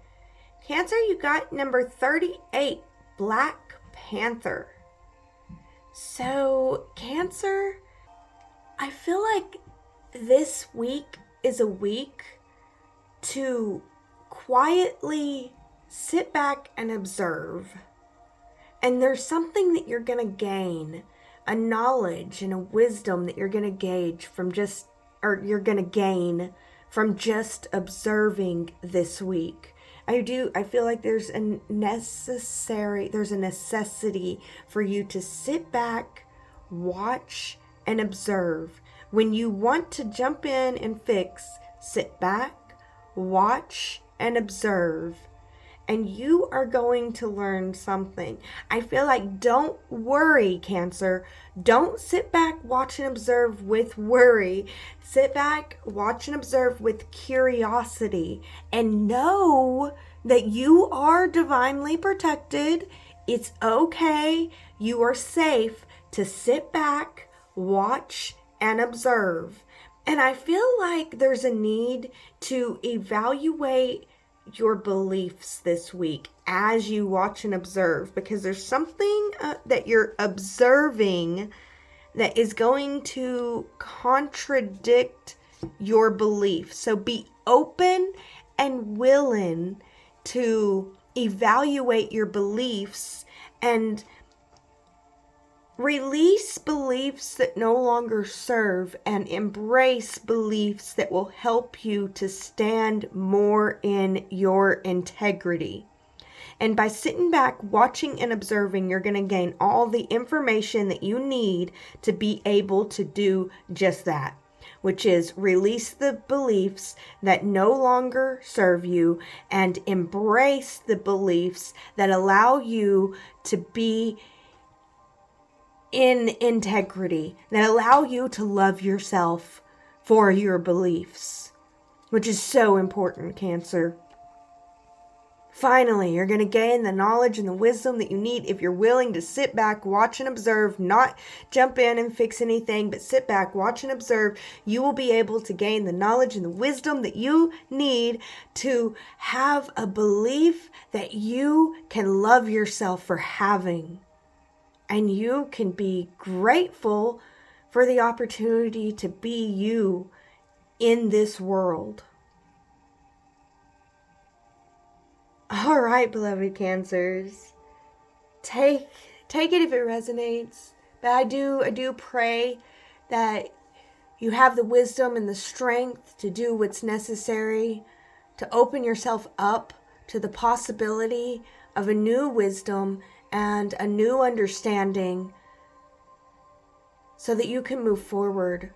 B: Cancer, you got number 38, Black Panther. So, Cancer, I feel like this week is a week to quietly sit back and observe. And there's something that you're going to gain, a knowledge and a wisdom that you're going to gain from just observing this week. I feel like there's a necessity for you to sit back, watch, and observe. When you want to jump in and fix, sit back, watch, and observe. And you are going to learn something. I feel like, don't worry, Cancer. Don't sit back, watch, and observe with worry. Sit back, watch, and observe with curiosity. And know that you are divinely protected. It's okay. You are safe to sit back, watch, and observe. And I feel like there's a need to evaluate your beliefs this week as you watch and observe, because there's something that you're observing that is going to contradict your beliefs. So be open and willing to evaluate your beliefs and release beliefs that no longer serve and embrace beliefs that will help you to stand more in your integrity. And by sitting back, watching and observing, you're going to gain all the information that you need to be able to do just that, which is release the beliefs that no longer serve you and embrace the beliefs that allow you to be in integrity, that allow you to love yourself for your beliefs, which is so important, Cancer. Finally, you're going to gain the knowledge and the wisdom that you need if you're willing to sit back, watch and observe, not jump in and fix anything, but sit back, watch and observe. You will be able to gain the knowledge and the wisdom that you need to have a belief that you can love yourself for having. And you can be grateful for the opportunity to be you in this world. All right, beloved Cancers, take it if it resonates. But I do pray that you have the wisdom and the strength to do what's necessary to open yourself up to the possibility of a new wisdom and a new understanding so that you can move forward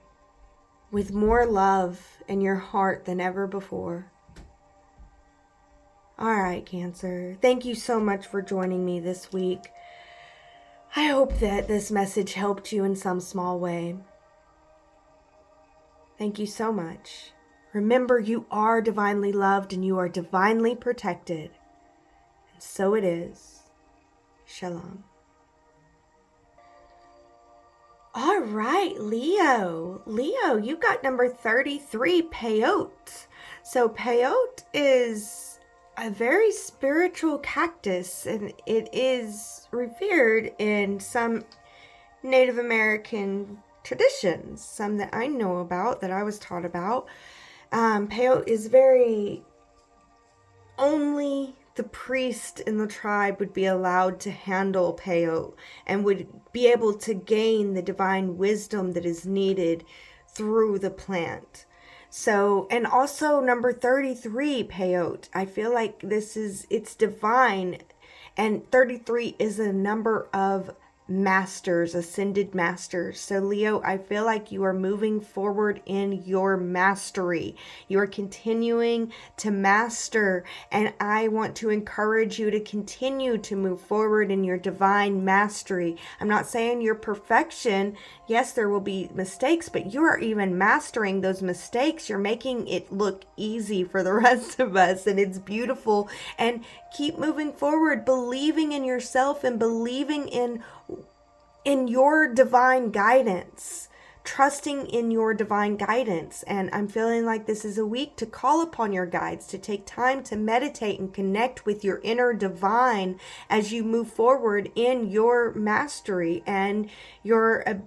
B: with more love in your heart than ever before. All right, Cancer. Thank you so much for joining me this week. I hope that this message helped you in some small way. Thank you so much. Remember, you are divinely loved and you are divinely protected. And so it is. Shalom. All right, Leo. Leo, you got number 33, peyote. So peyote is a very spiritual cactus, and it is revered in some Native American traditions, some that I know about, that I was taught about. Peyote is very, only the priest in the tribe would be allowed to handle peyote and would be able to gain the divine wisdom that is needed through the plant. So, and also number 33, peyote. I feel like it's divine. And 33 is a number of masters, ascended masters. So Leo, I feel like you are moving forward in your mastery. You are continuing to master, and I want to encourage you to continue to move forward in your divine mastery. I'm not saying you're perfection. Yes, there will be mistakes, but you are even mastering those mistakes. You're making it look easy for the rest of us, and it's beautiful. And keep moving forward, believing in yourself and believing in your divine guidance, trusting in your divine guidance. And I'm feeling like this is a week to call upon your guides, to take time to meditate and connect with your inner divine as you move forward in your mastery and your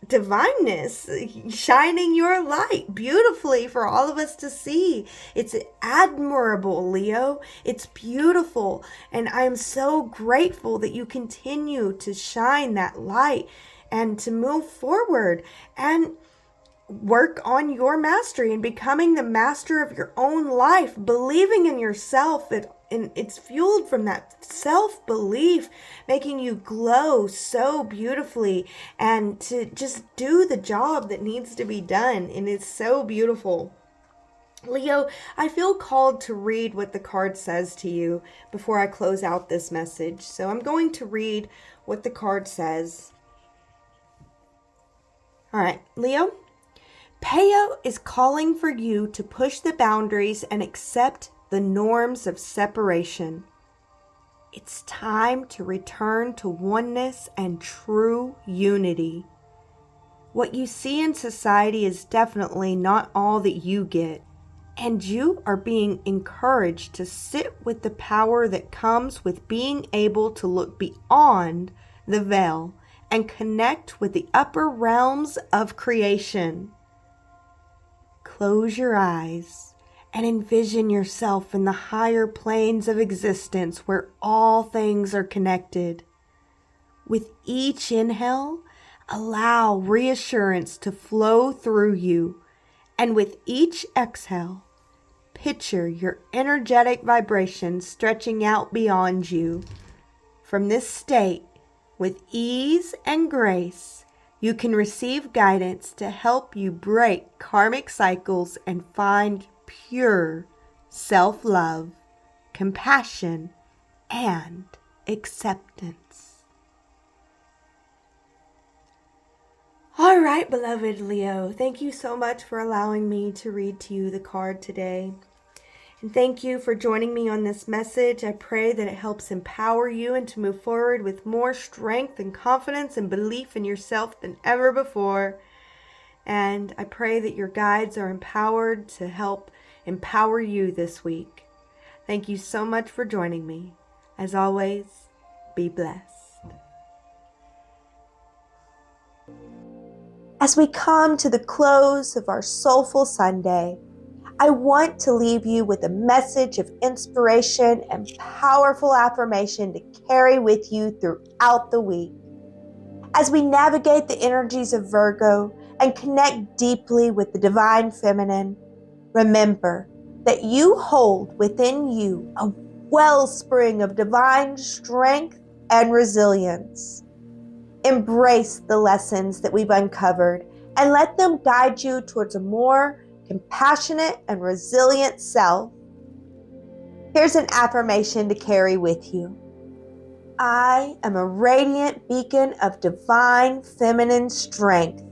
B: divineness, shining your light beautifully for all of us to see. It's admirable, Leo. It's beautiful. And I am so grateful that you continue to shine that light and to move forward and work on your mastery and becoming the master of your own life, believing in yourself. And it's fueled from that self-belief, making you glow so beautifully and to just do the job that needs to be done. And it's so beautiful. Leo, I feel called to read what the card says to you before I close out this message. So I'm going to read what the card says. All right, Leo. Peyote is calling for you to push the boundaries and accept the norms of separation. It's time to return to oneness and true unity. What you see in society is definitely not all that you get, and you are being encouraged to sit with the power that comes with being able to look beyond the veil and connect with the upper realms of creation. Close your eyes and envision yourself in the higher planes of existence where all things are connected. With each inhale, allow reassurance to flow through you, and with each exhale, picture your energetic vibration stretching out beyond you. From this state, with ease and grace, you can receive guidance to help you break karmic cycles and find pure self-love, compassion, and acceptance. All right, beloved Leo, thank you so much for allowing me to read to you the card today. And thank you for joining me on this message. I pray that it helps empower you and to move forward with more strength and confidence and belief in yourself than ever before. And I pray that your guides are empowered to help empower you this week. Thank you so much for joining me. As always, be blessed.
C: As we come to the close of our Soulful Sunday, I want to leave you with a message of inspiration and powerful affirmation to carry with you throughout the week. As we navigate the energies of Virgo and connect deeply with the Divine Feminine, remember that you hold within you a wellspring of divine strength and resilience. Embrace the lessons that we've uncovered and let them guide you towards a more compassionate and resilient self. Here's an affirmation to carry with you. I am a radiant beacon of divine feminine strength.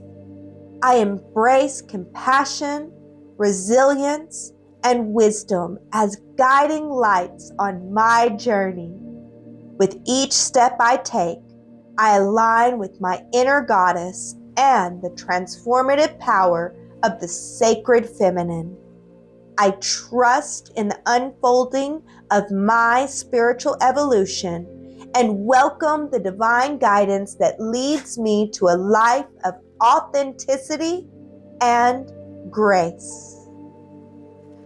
C: I embrace compassion, resilience, and wisdom as guiding lights on my journey. With each step I take, I align with my inner goddess and the transformative power of the sacred feminine. I trust in the unfolding of my spiritual evolution and welcome the divine guidance that leads me to a life of authenticity and grace.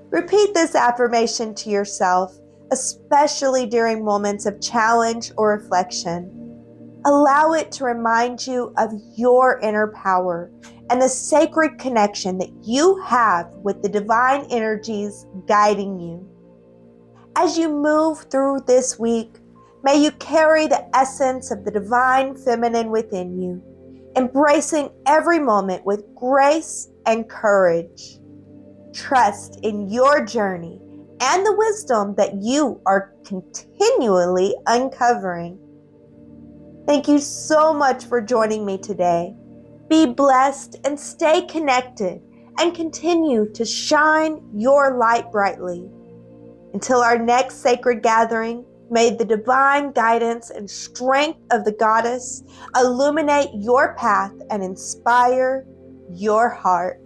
C: Repeat this affirmation to yourself, especially during moments of challenge or reflection. Allow it to remind you of your inner power and the sacred connection that you have with the divine energies guiding you. As you move through this week, may you carry the essence of the divine feminine within you, embracing every moment with grace and courage. Trust in your journey and the wisdom that you are continually uncovering. Thank you so much for joining me today. Be blessed and stay connected and continue to shine your light brightly. Until our next sacred gathering, may the divine guidance and strength of the goddess illuminate your path and inspire your heart.